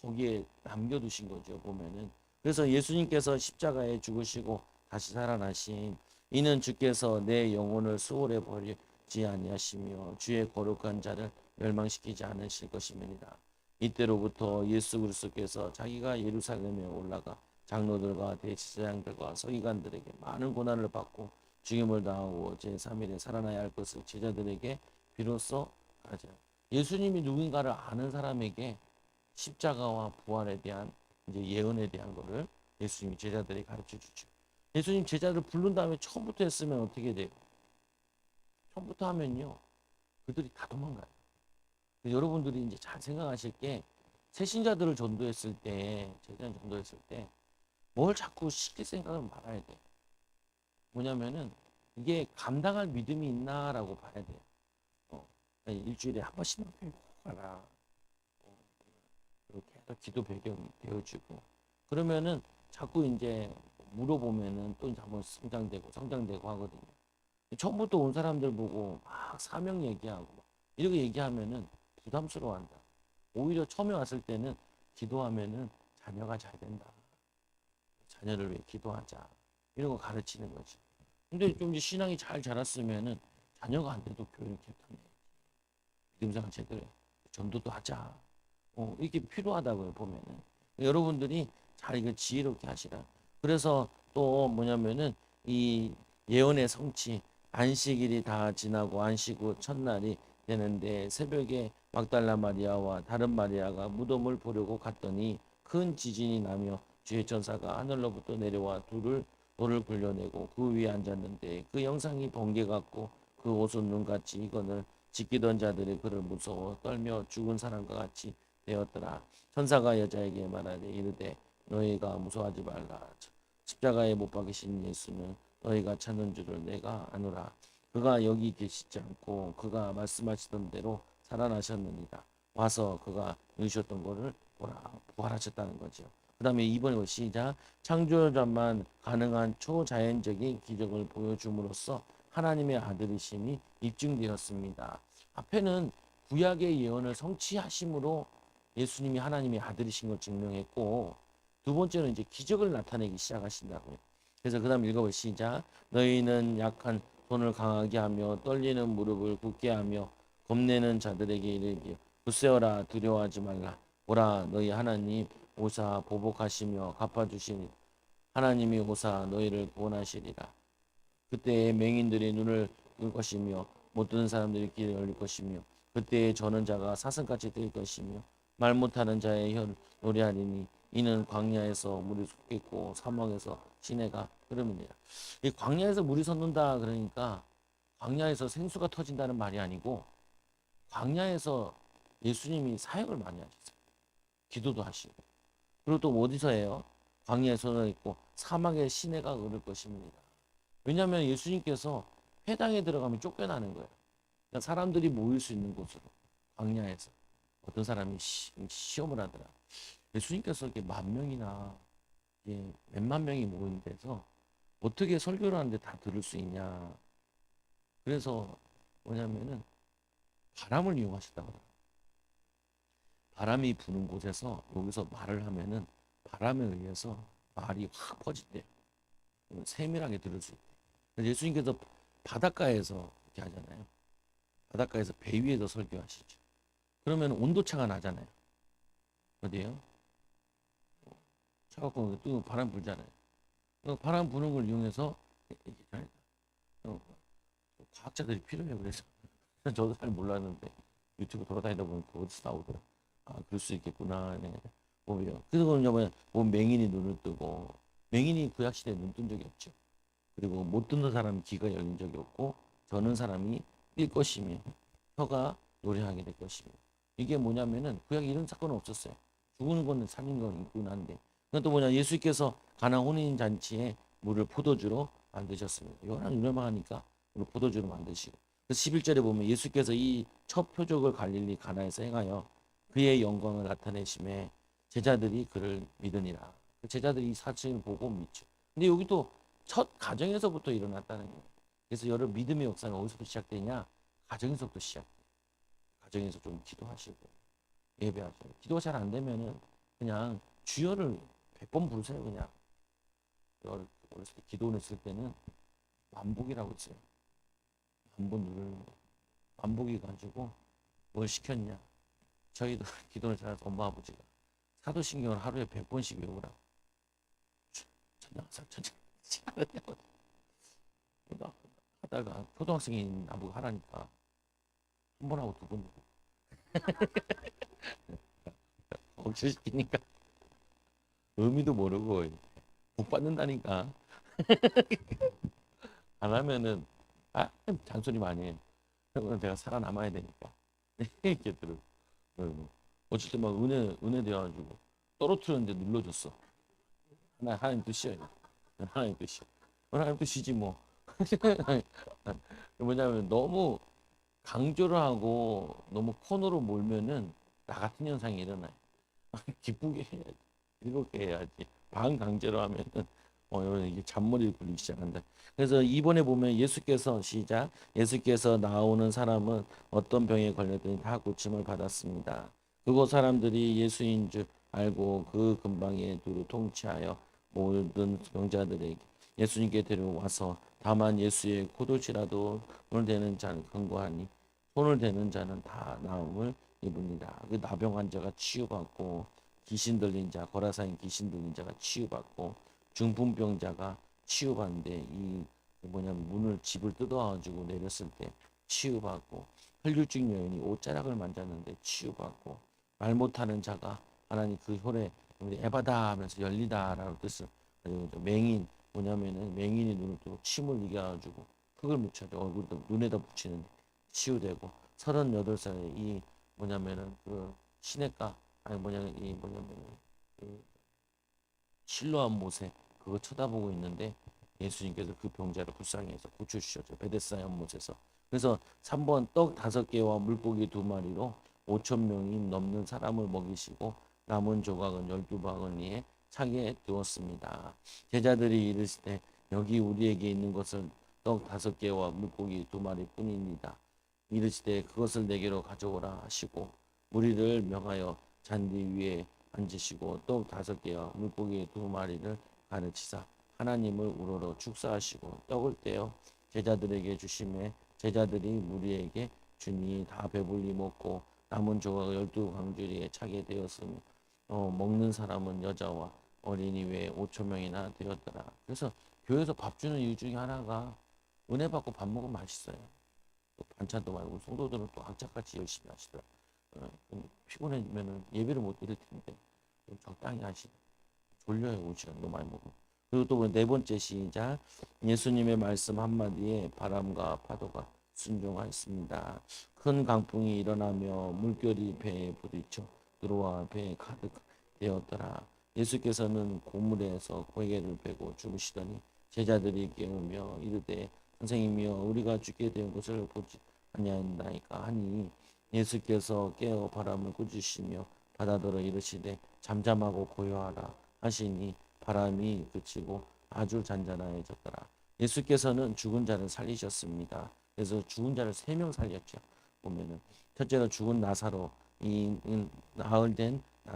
거기에 남겨두신 거죠 보면은. 그래서 예수님께서 십자가에 죽으시고 다시 살아나신 이는 주께서 내 영혼을 수월해 버리지 아니하시며 주의 거룩한 자를 멸망시키지 않으실 것입니다. 이때로부터 예수 그리스도께서 자기가 예루살렘에 올라가 장로들과 대제사장들과 서기관들에게 많은 고난을 받고 죽임을 당하고 제3일에 살아나야 할 것을 제자들에게 비로소 하자. 예수님이 누군가를 아는 사람에게 십자가와 부활에 대한 이제 예언에 대한 거를 예수님이 제자들이 가르쳐 주죠. 예수님 제자를 부른 다음에 처음부터 했으면 어떻게 돼요? 처음부터 하면요. 그들이 다 도망가요. 여러분들이 이제 잘 생각하실 게 새신자들을 전도했을 때, 제자를 전도했을 때 뭘 자꾸 쉽게 생각을 말아야 돼. 뭐냐면은 이게 감당할 믿음이 있나라고 봐야 돼요. 일주일에 한 번씩만 배우고 가라. 이렇게 해서 기도 배경 배워주고 그러면은 자꾸 이제 물어보면은 또 이제 한번 성장되고 하거든요. 처음부터 온 사람들 보고 막 사명 얘기하고 이렇게 얘기하면은 부담스러워한다. 오히려 처음에 왔을 때는 기도하면은 자녀가 잘 된다. 자녀를 위해 기도하자. 이런 거 가르치는 거지. 근데 좀 이제 신앙이 잘 자랐으면은 자녀가 안 돼도 교회를 개편해. 믿음생활 제대로 전도도 하자. 이게 필요하다고요, 보면은. 여러분들이 잘 이거 지혜롭게 하시라. 그래서 또 뭐냐면은 이 예언의 성취, 안식일이 다 지나고 안식 후 첫날이 되는데 새벽에 막달라 마리아와 다른 마리아가 무덤을 보려고 갔더니 큰 지진이 나며 주의 천사가 하늘로부터 내려와 돌을 굴려내고 그 위에 앉았는데 그 영상이 번개 같고 그 옷은 눈같이 이거늘 지키던 자들이 그를 무서워 떨며 죽은 사람과 같이 되었더라. 천사가 여자에게 말하되 이르되 너희가 무서워하지 말라. 십자가에 못 박이신 예수는 너희가 찾는 줄을 내가 아노라. 그가 여기 계시지 않고 그가 말씀하시던 대로 살아나셨느니라. 와서 그가 누우셨던 것을 보라. 부활하셨다는 거죠. 그 다음에 2번에 시작. 창조자만 가능한 초자연적인 기적을 보여줌으로써 하나님의 아들이심이 입증되었습니다. 앞에는 구약의 예언을 성취하심으로 예수님이 하나님의 아들이신 걸 증명했고 두 번째는 이제 기적을 나타내기 시작하신다고요. 그래서 그 다음 읽어볼 시작. 너희는 약한 손을 강하게 하며 떨리는 무릎을 굳게 하며 겁내는 자들에게 이르기를 굳세어라 두려워하지 말라. 보라 너희 하나님 오사 보복하시며 갚아주시니 하나님이 오사 너희를 구원하시리라. 그때에 맹인들이 눈을 뜰 것이며 못 듣는 사람들이 귀를 열릴 것이며 그때에 저는 자가 사슴같이 뜰 것이며 말 못하는 자의 혀를 노래하리니 이는 광야에서 물이 솟겠고 사막에서 시내가 흐름이니라. 이 광야에서 물이 솟는다 그러니까 광야에서 생수가 터진다는 말이 아니고 광야에서 예수님이 사역을 많이 하셨어요. 기도도 하시고. 그리고 또 어디서 해요? 광야에서는 있고 사막의 시내가 흐를 것입니다. 왜냐하면 예수님께서 회당에 들어가면 쫓겨나는 거예요. 그러니까 사람들이 모일 수 있는 곳으로 광야에서 어떤 사람이 시험을 하더라. 예수님께서 이렇게 10,000명이나 몇만 명이 모인 데서 어떻게 설교를 하는데 다 들을 수 있냐. 그래서 뭐냐면은 바람을 이용하셨다고 해요. 바람이 부는 곳에서 여기서 말을 하면은 바람에 의해서 말이 확 퍼진대요. 세밀하게 들을 수 있대. 그래서 예수님께서 바닷가에서 이렇게 하잖아요. 바닷가에서 배 위에서 설교하시죠. 그러면 온도차가 나잖아요. 어디에요? 차갑고 또 바람 불잖아요. 바람 부는 걸 이용해서 어, 과학자들이 필요해요. 그래서 저도 잘 몰랐는데 유튜브 돌아다니다 보니까 어디서 나오더라. 아, 그럴 수 있겠구나. 네. 보면 그래서 그러냐면 맹인이 눈을 뜨고 맹인이 구약 시대에 눈 뜬 적이 없죠. 그리고 못 듣는 사람이 귀가 열린 적이 없고 저는 사람이 뛸 것이며 혀가 노래하게 될 것이며 이게 뭐냐면은 구약에 이런 사건은 없었어요. 죽는 거는 살린 건 있긴 한데 그건 또 뭐냐 예수께서 가나 혼인 잔치에 물을 포도주로 만드셨습니다. 요한 유명하니까 물을 포도주로 만드시고 그래서 11절에 보면 예수께서 이 첫 표적을 갈릴리 가나에서 행하여 그의 영광을 나타내심에 제자들이 그를 믿으니라. 그 제자들이 이 사실을 보고 믿죠. 근데 여기도 첫 가정에서부터 일어났다는 거예요. 그래서 여러 믿음의 역사가 어디서부터 시작되냐? 가정에서부터 시작. 가정에서 좀 기도하시고 예배하시고 기도가 잘 안 되면은 그냥 주여를 100번 부르세요 그냥. 어렸을 때 기도를 했을 때는 만복이라고 있어요. 한번 누르는 거. 만복이 가지고 뭘 시켰냐? 저희도 기도를 잘해서 엄마 아버지가 사도신경을 하루에 100번씩 외우라고. 천장사 천장 하다가 초등학생이 나보고 하라니까 한 번 하고 두 번 억지시키니까 의미도 모르고 복 받는다니까 안 하면은 아 잔소리 많이 해. 그러면 내가 살아남아야 되니까 이렇게 들어. 어쩔 때 막 은혜 되어가지고 떨어뜨렸는데 눌러줬어. 하나님 뜻이에요. 하나님 뜻이. 하나님 뜻이지 뭐. 뭐냐면 너무 강조를 하고 너무 코너로 몰면은 나 같은 현상이 일어나요. 기쁘게 해야지. 즐겁게 해야지. 반강제로 하면은 이게 잔머리를 굴리기 시작한다. 그래서 이번에 보면 예수께서 시작 예수께서 나오는 사람은 어떤 병에 걸렸더니 다 고침을 받았습니다. 그곳 사람들이 예수인 줄 알고 그 근방에 두루 통치하여 모든 병자들에게 예수님께 데려와서 다만 예수의 콧옷이라도 손을 대는 자는 근거하니 손을 대는 자는 다 나음을 입습니다. 그 나병 환자가 치유받고 귀신 들린 자, 거라사인 귀신 들린 자가 치유받고 중풍병자가 치유받는데 이 뭐냐면 문을 집을 뜯어가지고 내렸을 때 치유받고 혈류증 여인이 옷자락을 만졌는데 치유받고 말 못하는 자가 하나님 그 혈에 에바다 하면서 열리다라는 뜻을 가지고 맹인 뭐냐면은 맹인이 눈을 뜨고 침을 이겨가지고 흙을 묻혀져 얼굴도 눈에다 붙이는데 치유되고 38살에 이 뭐냐면은 그 시냇가 아니 뭐냐면 이 뭐냐면은 그 실로암 못에 그거 쳐다보고 있는데 예수님께서 그 병자를 불쌍히 해서 고쳐주셨죠. 베데스다 연못에서. 그래서 3번 떡 5개와 물고기 2마리로 5,000명이 넘는 사람을 먹이시고 남은 조각은 12바구니에 차게 두었습니다. 제자들이 이르시되 여기 우리에게 있는 것은 떡 5개와 물고기 2마리 뿐입니다. 이르시되 그것을 내게로 가져오라 하시고 무리를 명하여 잔디 위에 앉으시고 떡 5개와 물고기 2마리를 가르치사 하나님을 우러러 축사하시고 떡을 떼어 제자들에게 주심에 제자들이 무리에게 주니 다 배불리 먹고 남은 조각 12광주리에 차게 되었으니 먹는 사람은 여자와 어린이 외에 5,000명이나 되었더라. 그래서 교회에서 밥 주는 이유 중에 하나가 은혜 받고 밥 먹으면 맛있어요. 또 반찬도 말고 성도들은 또 악착같이 열심히 하시더라. 피곤해지면은 예배를 못 드릴 텐데 좀 적당히 하시. 졸려요 5시간 너무 많이 먹으면. 그리고 또 네 번째 시작. 예수님의 말씀 한마디에 바람과 파도가 순종하였습니다. 큰 강풍이 일어나며 물결이 배에 부딪혀 들어와 배에 가득 되었더라. 예수께서는 고물에서 고개를 베고 주무시더니 제자들이 깨우며 이르되 선생님이여 우리가 죽게 된 것을 보지 아니하나이까 하니 예수께서 깨어 바람을 꾸짖으시며 바다더러 이르시되 잠잠하고 고요하라 하시니 바람이 그치고 아주 잔잔해졌더라. 예수께서는 죽은 자를 살리셨습니다. 그래서 죽은 자를 3명 살렸죠. 보면은 첫째로 죽은 나사로 이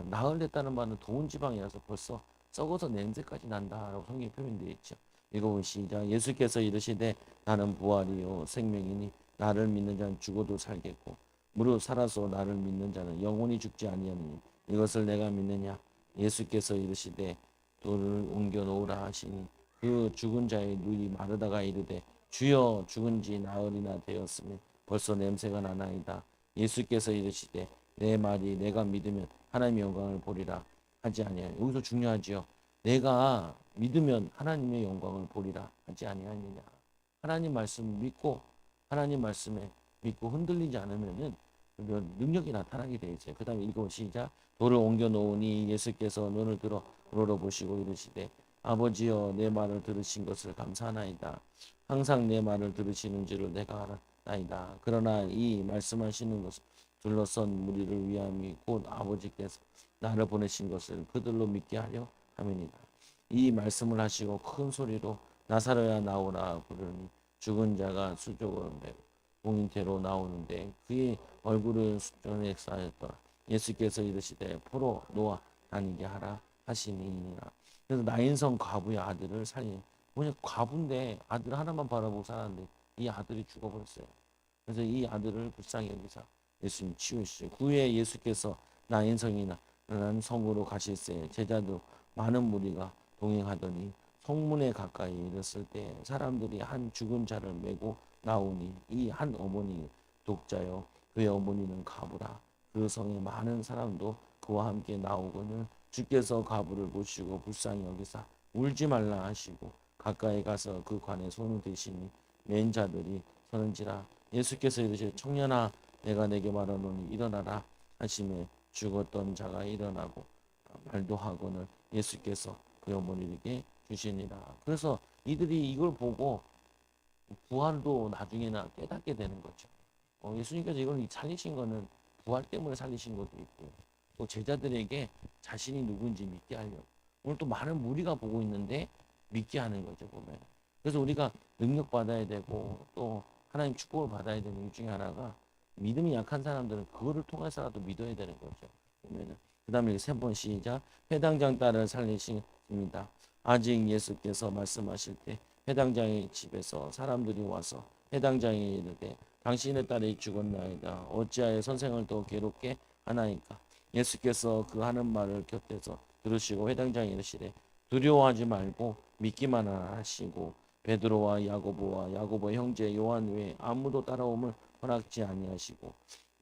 나흘됐다는 말은 더운 지방이라서 벌써 썩어서 냄새까지 난다라고 성경에 표현되어 있죠. 읽어보면 시작. 예수께서 이르시되 나는 부활이요 생명이니 나를 믿는 자는 죽어도 살겠고 무릇 살아서 나를 믿는 자는 영원히 죽지 아니하니 이것을 내가 믿느냐. 예수께서 이르시되 돌을 옮겨 놓으라 하시니 그 죽은 자의 눈이 마르다가 이르되 주여 죽은 지 나흘이나 되었으니 벌써 냄새가 나나이다. 예수께서 이르시되 내 말이 내가 믿으면 하나님의 영광을 보리라 하지 아니하니 여기서 중요하지요. 내가 믿으면 하나님의 영광을 보리라 하지 아니하느냐. 하나님 말씀 믿고 하나님 말씀에 믿고 흔들리지 않으면은 능력이 나타나게 되어 있어요. 그 다음에 읽어 시작. 돌을 옮겨 놓으니 예수께서 눈을 들어 우러러보시고 이르시되 아버지여 내 말을 들으신 것을 감사하나이다. 항상 내 말을 들으시는 줄을 내가 알았나이다. 그러나 이 말씀하시는 것을 둘러선 무리를 위함이 곧 아버지께서 나를 보내신 것을 그들로 믿게 하려 함이니라. 이 말씀을 하시고 큰 소리로 나사로야 나오라 부르니 죽은 자가 수족을 메고 공인태로 나오는데 그의 얼굴은 수전에 쌓였더라. 예수께서 이르시되 포로 놓아 다니게 하라 하시니라. 그래서 나인성 과부의 아들을 살린 뭐냐 과부인데 아들 하나만 바라보고 살았는데 이 아들이 죽어버렸어요. 그래서 이 아들을 불쌍히 여기사 예수님 치우시죠. 그 후에 예수께서 나인성이나 난 성으로 가실새 제자도 많은 무리가 동행하더니 성문에 가까이 이르렀을 때 사람들이 한 죽은 자를 메고 나오니 이 한 어머니 독자요 그의 어머니는 가부라. 그 성에 많은 사람도 그와 함께 나오거늘 주께서 가부를 보시고 불쌍히 여기사 울지 말라 하시고 가까이 가서 그 관에 손을 대시니 맨 자들이 서는지라. 예수께서 이르시되 청년아 내가 내게 말하노니 일어나라 하시매 죽었던 자가 일어나고 말도 하거늘 예수께서 그 어머니에게 주시니라. 그래서 이들이 이걸 보고 부활도 나중에나 깨닫게 되는 거죠. 예수님께서 이걸 살리신 거는 부활 때문에 살리신 것도 있고 또 제자들에게 자신이 누군지 믿게 하려고 오늘 또 많은 무리가 보고 있는데 믿게 하는 거죠 보면. 그래서 우리가 능력 받아야 되고 또 하나님 축복을 받아야 되는 일 중에 하나가 믿음이 약한 사람들은 그거를 통해서라도 믿어야 되는 거죠 보면은. 그 다음에 세 번 시작. 회당장 딸을 살리십니다. 아직 예수께서 말씀하실 때 회당장의 집에서 사람들이 와서 회당장에 이르되 당신의 딸이 죽었나이다. 어찌하여 선생을 더 괴롭게 하나이까. 예수께서 그 하는 말을 곁에서 들으시고 회당장에 이르시되 두려워하지 말고 믿기만 하시고 베드로와 야고보와 야고보 형제 요한 외에 아무도 따라옴을 허락지 아니하시고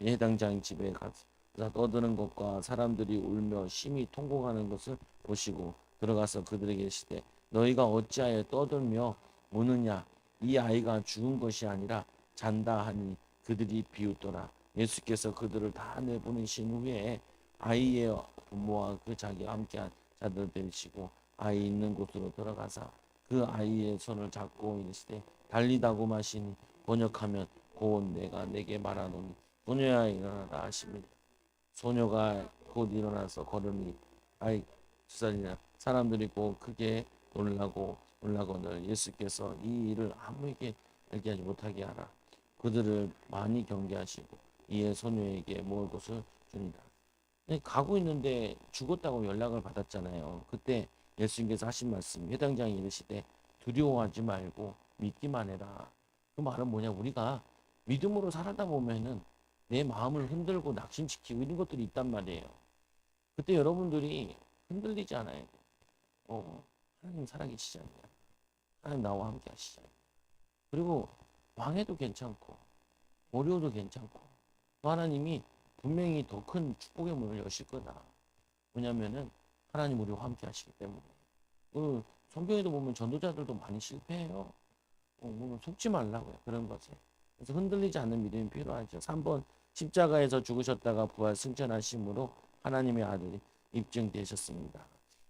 회당장 집에 가서 떠드는 것과 사람들이 울며 심히 통곡하는 것을 보시고 들어가서 그들에게 이르시되 너희가 어찌하여 떠들며 우느냐. 이 아이가 죽은 것이 아니라 잔다 하니 그들이 비웃더라. 예수께서 그들을 다 내보내신 후에 아이의 부모와 그 자기와 함께한 자들 데리시고 아이 있는 곳으로 들어가사 그 아이의 손을 잡고 이르시되 달리다고 마시니 번역하면 곧 내가 내게 말하노니 소녀야 일어나라 하십니다. 소녀가 곧 일어나서 걸으니 아이 2살이나 사람들이 곧 크게 놀라거늘 예수께서 이 일을 아무에게 알게 하지 못하게 하라. 그들을 많이 경계하시고 이에 소녀에게 먹을 것을 주니라. 가고 있는데 죽었다고 연락을 받았잖아요. 그때 예수님께서 하신 말씀 회당장이 이르시되 두려워하지 말고 믿기만 해라. 그 말은 뭐냐. 우리가 믿음으로 살아다 보면은 내 마음을 흔들고 낙심시키고 이런 것들이 있단 말이에요. 그때 여러분들이 흔들리지 않아야 돼요. 하나님 살아계시잖아요. 하나님 나와 함께 하시잖아요. 그리고 왕해도 괜찮고 어려워도 괜찮고 또 하나님이 분명히 더 큰 축복의 문을 여실 거다. 왜냐면은 하나님 우리와 함께 하시기 때문에. 성경에도 보면 전도자들도 많이 실패해요. 보면 속지 말라고요. 그런 것에. 그래서 흔들리지 않는 믿음이 필요하죠. 3번 십자가에서 죽으셨다가 부활 승천하심으로 하나님의 아들이 입증되셨습니다.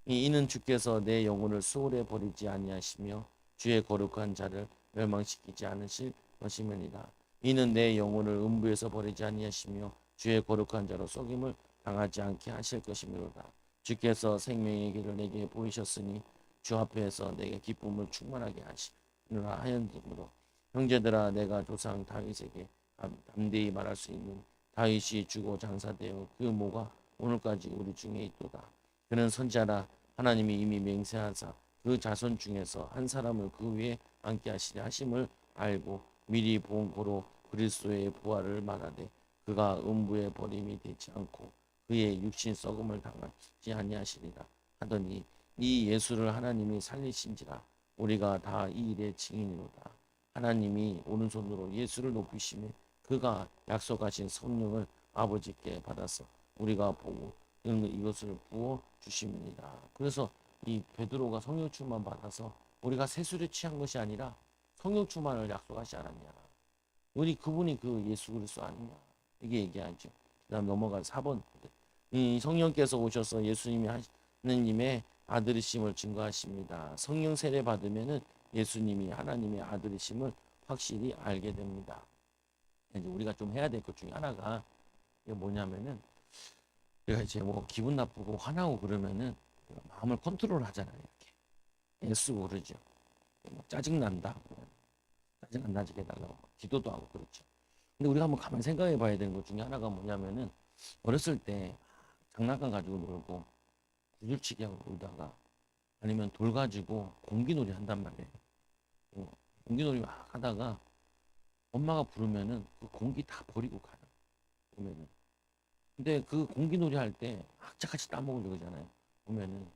이는 주께서 내 영혼을 수월에 버리지 아니하시며 주의 거룩한 자를 멸망시키지 않으실 것임이니라. 이는 내 영혼을 음부에서 버리지 아니하시며 주의 거룩한 자로 속임을 당하지 않게 하실 것이므로다. 주께서 생명의 길을 내게 보이셨으니 주 앞에서 내게 기쁨을 충만하게 하시느라 하였으므로 형제들아 내가 조상 다윗에게 담대히 말할 수 있는 다윗이 주고 장사되어 그 모가 오늘까지 우리 중에 있도다. 그는 선자라 하나님이 이미 맹세하사 그 자손 중에서 한 사람을 그 위에 앉게 하시려 하심을 알고 미리 본 고로 그리스도의 부활을 말하되 그가 음부에 버림이 되지 않고 그의 육신 썩음을 당하지 아니하시리라 하더니 이 예수를 하나님이 살리신지라 우리가 다 이 일의 증인이로다. 하나님이 오른손으로 예수를 높이시며 그가 약속하신 성령을 아버지께 받아서 우리가 보고 이것을 부어 주십니다. 그래서 이 베드로가 성령 충만 받아서 우리가 세술에 취한 것이 아니라 성령 충만을 약속하지 않았냐. 우리 그분이 그 예수 그리스도 아니냐. 이게 얘기하죠. 그다음 넘어가 4번. 이 성령께서 오셔서 예수님이 하느님의 아들이심을 증거하십니다. 성령 세례 받으면은 예수님이 하나님의 아들이심을 확실히 알게 됩니다. 이제 우리가 좀 해야 될 것 중에 하나가 이게 뭐냐면은 우리가 이제 뭐 기분 나쁘고 화나고 그러면은 마음을 컨트롤 하잖아요. 이렇게 애쓰고 그러죠. 짜증 난다. 짜증 안 나게 해달라고 기도도 하고 그렇죠. 근데 우리가 한번 가만히 생각해 봐야 되는 것 중에 하나가 뭐냐면은 어렸을 때 장난감 가지고 놀고 구슬치기 하고 놀다가 아니면 돌 가지고 공기놀이 한단 말이에요. 공기놀이 막 하다가 엄마가 부르면은 그 공기 다 버리고 가요. 보면은. 근데 그 공기놀이 할 때 악착같이 따먹으려고 그러잖아요. 보면은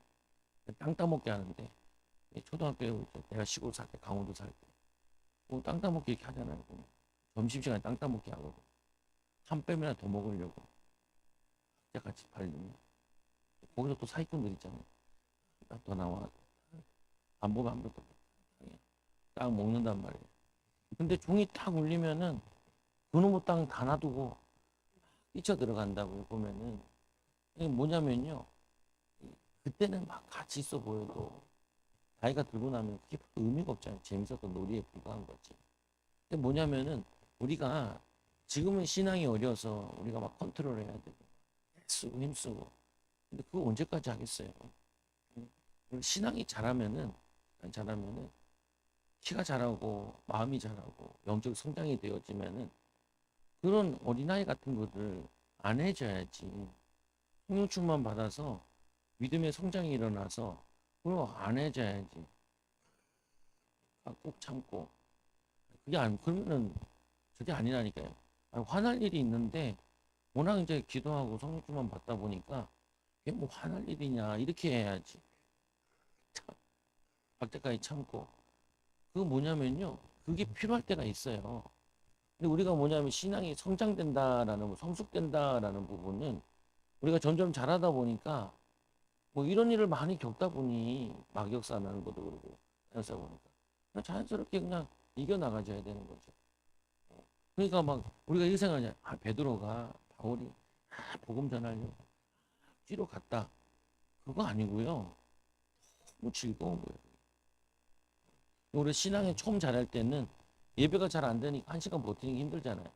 땅 따먹게 하는데 초등학교에 내가 시골 살 때 강원도 살 때 땅 따먹기 이렇게 하잖아요. 점심시간에 땅 따먹기 하고 한 뺨이나 더 먹으려고 악착같이 팔리면 거기서 또 사기꾼들 있잖아요. 더 나와 안 보면 안 볼까 딱 먹는단 말이에요. 근데 종이 딱 울리면은 그놈의 땅 다 놔두고 뛰쳐 들어간다고요. 보면은 이게 뭐냐면요. 그때는 막 같이 있어 보여도 나이가 들고 나면 그게 별로 의미가 없잖아요. 재밌었던 놀이에 불과한 거지. 근데 뭐냐면은 우리가 지금은 신앙이 어려서 우리가 막 컨트롤 해야 되고 쓰고 힘쓰고 근데 그거 언제까지 하겠어요. 신앙이 잘하면은 키가 자라고 마음이 자라고 영적 성장이 되어지면은 그런 어린아이 같은 것들 안 해줘야지. 성령충만 받아서 믿음의 성장이 일어나서 그걸 안 해줘야지. 꼭 참고 그게 안 그러면은 저게 아니라니까요. 아니, 화날 일이 있는데 워낙 이제 기도하고 성령충만 받다 보니까 이게 뭐 화날 일이냐 이렇게 해야지. 박자까지 참고 그거 뭐냐면요. 그게 필요할 때가 있어요. 근데 우리가 뭐냐면 신앙이 성장된다라는 성숙된다라는 부분은 우리가 점점 잘하다 보니까 뭐 이런 일을 많이 겪다 보니 막역사 나는 것도 그러고 자연사 보니까 그냥 자연스럽게 그냥 이겨나가줘야 되는 거죠. 그러니까 막 우리가 이 생각하냐 베드로가 바울이 복음 전하려고 뛰러 갔다 그거 아니고요. 너무 즐거운 거예요. 우리 신앙에 처음 잘할 때는 예배가 잘 안 되니까 1시간 버티는 게 힘들잖아요.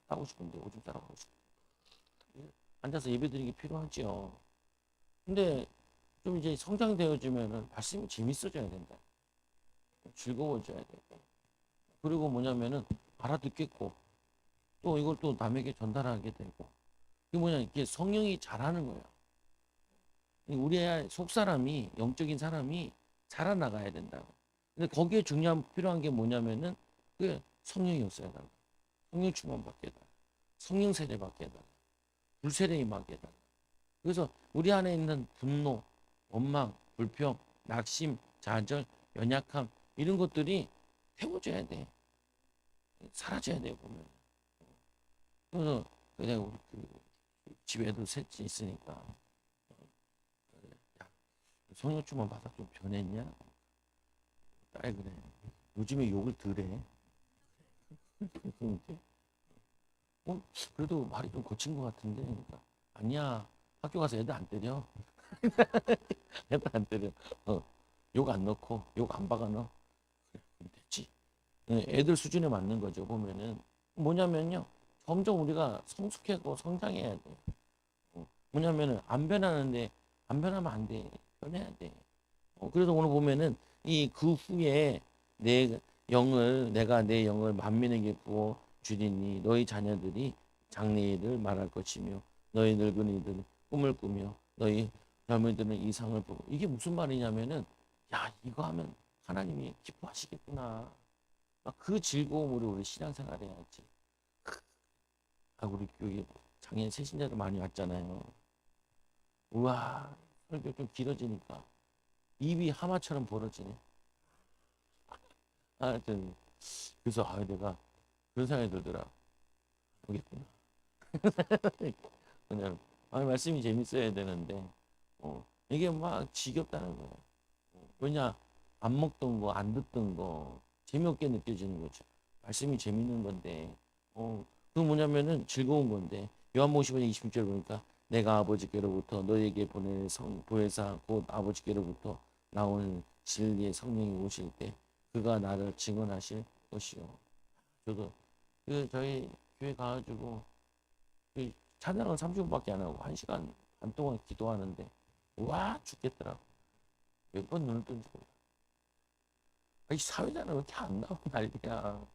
하고 싶은데 오줌 싸러 가고 싶은데 앉아서 예배 드리는 게 필요하죠. 근데 좀 이제 성장되어지면은 말씀이 재밌어져야 된다. 즐거워져야 되고. 그리고 뭐냐면은 알아듣겠고 또 이걸 또 남에게 전달하게 되고. 이게 뭐냐 이게 성령이 잘하는 거예요. 우리의 속사람이 영적인 사람이 자라나가야 된다고. 근데 거기에 중요한 필요한 게 뭐냐면은 그 성령이었어야 된다. 성령 충만 받게 해달라. 성령 세례 받게 해달라. 불세례 받게 해달라. 그래서 우리 안에 있는 분노, 원망, 불평, 낙심, 좌절, 연약함 이런 것들이 태워져야 돼. 사라져야 돼 보면. 그래서 그냥 우리 그 집에도 셋째 있으니까 성령충만 받아 좀 변했냐? 딸 그래. 요즘에 욕을 덜해. 그래서 이제 그래도 말이 좀 거친 것 같은데. 그러니까, 아니야. 학교 가서 애들 안 때려. 애들 안 때려. 욕 안 넣고 욕 안 박아 넣어. 그럼 됐지. 애들 수준에 맞는 거죠. 보면은 뭐냐면요. 점점 우리가 성숙하고 성장해야 돼. 뭐냐면은 안 변하는데 안 변하면 안 돼. 변해야 돼. 그래서 오늘 보면은 이 그 후에 내 영을 내가 내 영을 만민에게 부어 주리니 너희 자녀들이 장래일을 말할 것이며 너희 늙은이들은 꿈을 꾸며 너희 젊은이들은 이상을 보고 이게 무슨 말이냐면은 야 이거 하면 하나님이 기뻐하시겠구나. 그 즐거움으로 우리 신앙생활 해야지. 우리 교회 장애인 새신자들 많이 왔잖아요. 우와 설교 좀 길어지니까 입이 하마처럼 벌어지네. 하여튼 그래서 내가 그런 생각이 들더라. 보겠구나. 그냥 말씀이 재밌어야 되는데 이게 막 지겹다는 거야. 왜냐 안 먹던 거 안 듣던 거 재미없게 느껴지는 거죠. 말씀이 재밌는 건데 그 뭐냐면은 즐거운 건데 요한복음 15장 20절 보니까 내가 아버지께로부터 너에게 보낼 보혜사 곧 아버지께로부터 나온 진리의 성령이 오실 때 그가 나를 증언하실 것이요. 저도 저희 교회 가가지고 그 찬양은 30분밖에 안 하고 1시간 반 동안 기도하는데 와 죽겠더라고. 몇 번 눈을 뜬지 몰라. 이 사회자는 왜 이렇게 안 나오고 난리야.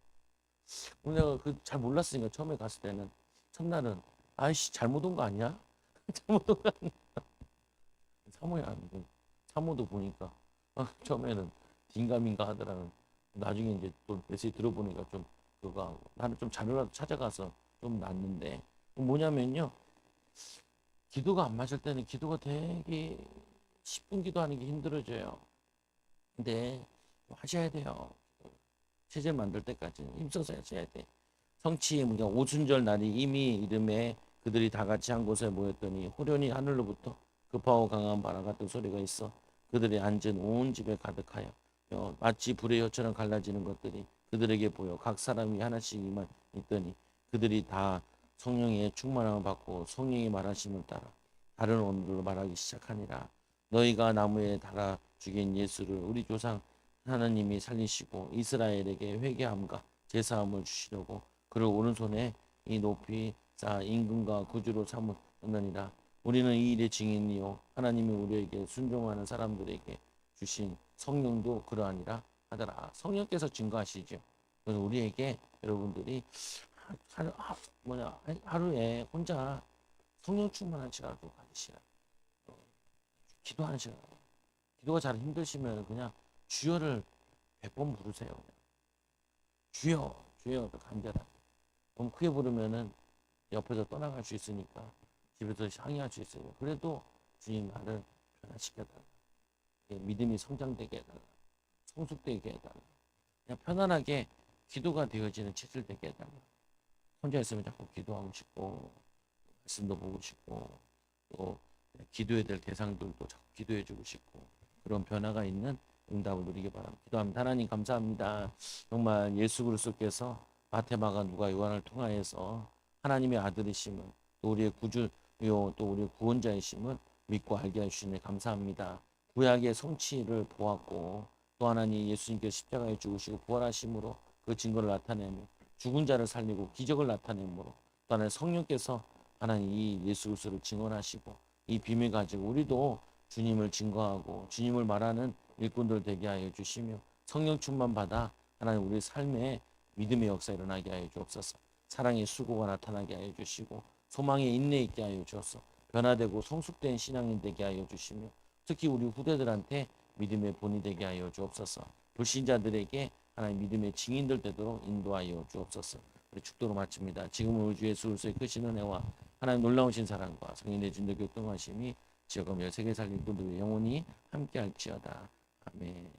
내가 그 잘 몰랐으니까 처음에 갔을 때는 첫날은 아이씨 잘못 온 거 아니야? 잘못 온 거 아니야? 사모야 사모도 보니까 처음에는 긴가민가 하더라는 나중에 이제 또 메시지 들어보니까 좀 그거 하고 나는 좀 자료라도 찾아가서 좀 낫는데 뭐냐면요 기도가 안 맞을 때는 기도가 되게 10분 기도하는 게 힘들어져요. 근데 하셔야 돼요. 체질 만들 때까지는 힘써서 하셔야 돼. 성취 그러니까 오순절 날이 이미 이름에 그들이 다 같이 한 곳에 모였더니 호련히 하늘로부터 급하고 강한 바람 같은 소리가 있어 그들이 앉은 온 집에 가득하여 마치 불의 혀처럼 갈라지는 것들이 그들에게 보여 각 사람이 하나씩만 있더니 그들이 다 성령의 충만함을 받고 성령이 말하심을 따라 다른 언어로 말하기 시작하니라. 너희가 나무에 달아 죽인 예수를 우리 조상 하나님이 살리시고 이스라엘에게 회개함과 제사함을 주시려고 그를 오른손에 이 높이 쌓아 임금과 구주로 삼으느니라. 우리는 이 일의 증인이요 하나님이 우리에게 순종하는 사람들에게 주신 성령도 그러하니라 하더라. 성령께서 증거하시죠. 그래서 우리에게 여러분들이 하루에 혼자 성령 충만한 시간을 가지시라. 기도하는 시간. 기도가 잘 힘드시면 그냥 주여를 100번 부르세요. 그냥. 주여, 주여 간절하게. 너무 크게 부르면은 옆에서 떠나갈 수 있으니까 집에서 항의할 수 있어요. 그래도 주님 나를 변화시켜달라. 믿음이 성장되게 해달라. 성숙되게 해달라. 그냥 편안하게 기도가 되어지는 체질 되게 해달라. 혼자 있으면 자꾸 기도하고 싶고 말씀도 보고 싶고 또 기도해야 될 대상들도 자꾸 기도해주고 싶고 그런 변화가 있는 응답을 누리기 바랍니다. 기도합니다. 하나님 감사합니다. 정말 예수 그리스도께서 마태마가 누가 요한을 통하여서 하나님의 아들이심을 또 우리의 구주요 또 우리의 구원자이심을 믿고 알게 해주시네 감사합니다. 구약의 성취를 보았고 또 하나님 예수님께서 십자가에 죽으시고 부활하심으로 그 증거를 나타내며 죽은 자를 살리고 기적을 나타내므로 또 하나님 성령께서 하나님 이 예수 그리스도를 증언하시고 이 비밀 가지고 우리도 주님을 증거하고 주님을 말하는 일꾼들 되게 하여 주시며 성령 충만 받아 하나님 우리 삶에 믿음의 역사 일어나게 하여 주옵소서. 사랑의 수고가 나타나게 하여 주시고 소망의 인내 있게 하여 주옵소서. 변화되고 성숙된 신앙인 되게 하여 주시며 특히 우리 후대들한테 믿음의 본이 되게 하여 주옵소서. 불신자들에게 하나님 믿음의 증인들 되도록 인도하여 주옵소서. 우리 축도로 마칩니다. 지금은 우리 주 예수 그리스도의 크신 은혜와 하나님 놀라우신 사랑과 성령의 진도 교통하심이 지어가며 세계 살린 분들의 영혼이 함께할지어다. 아멘.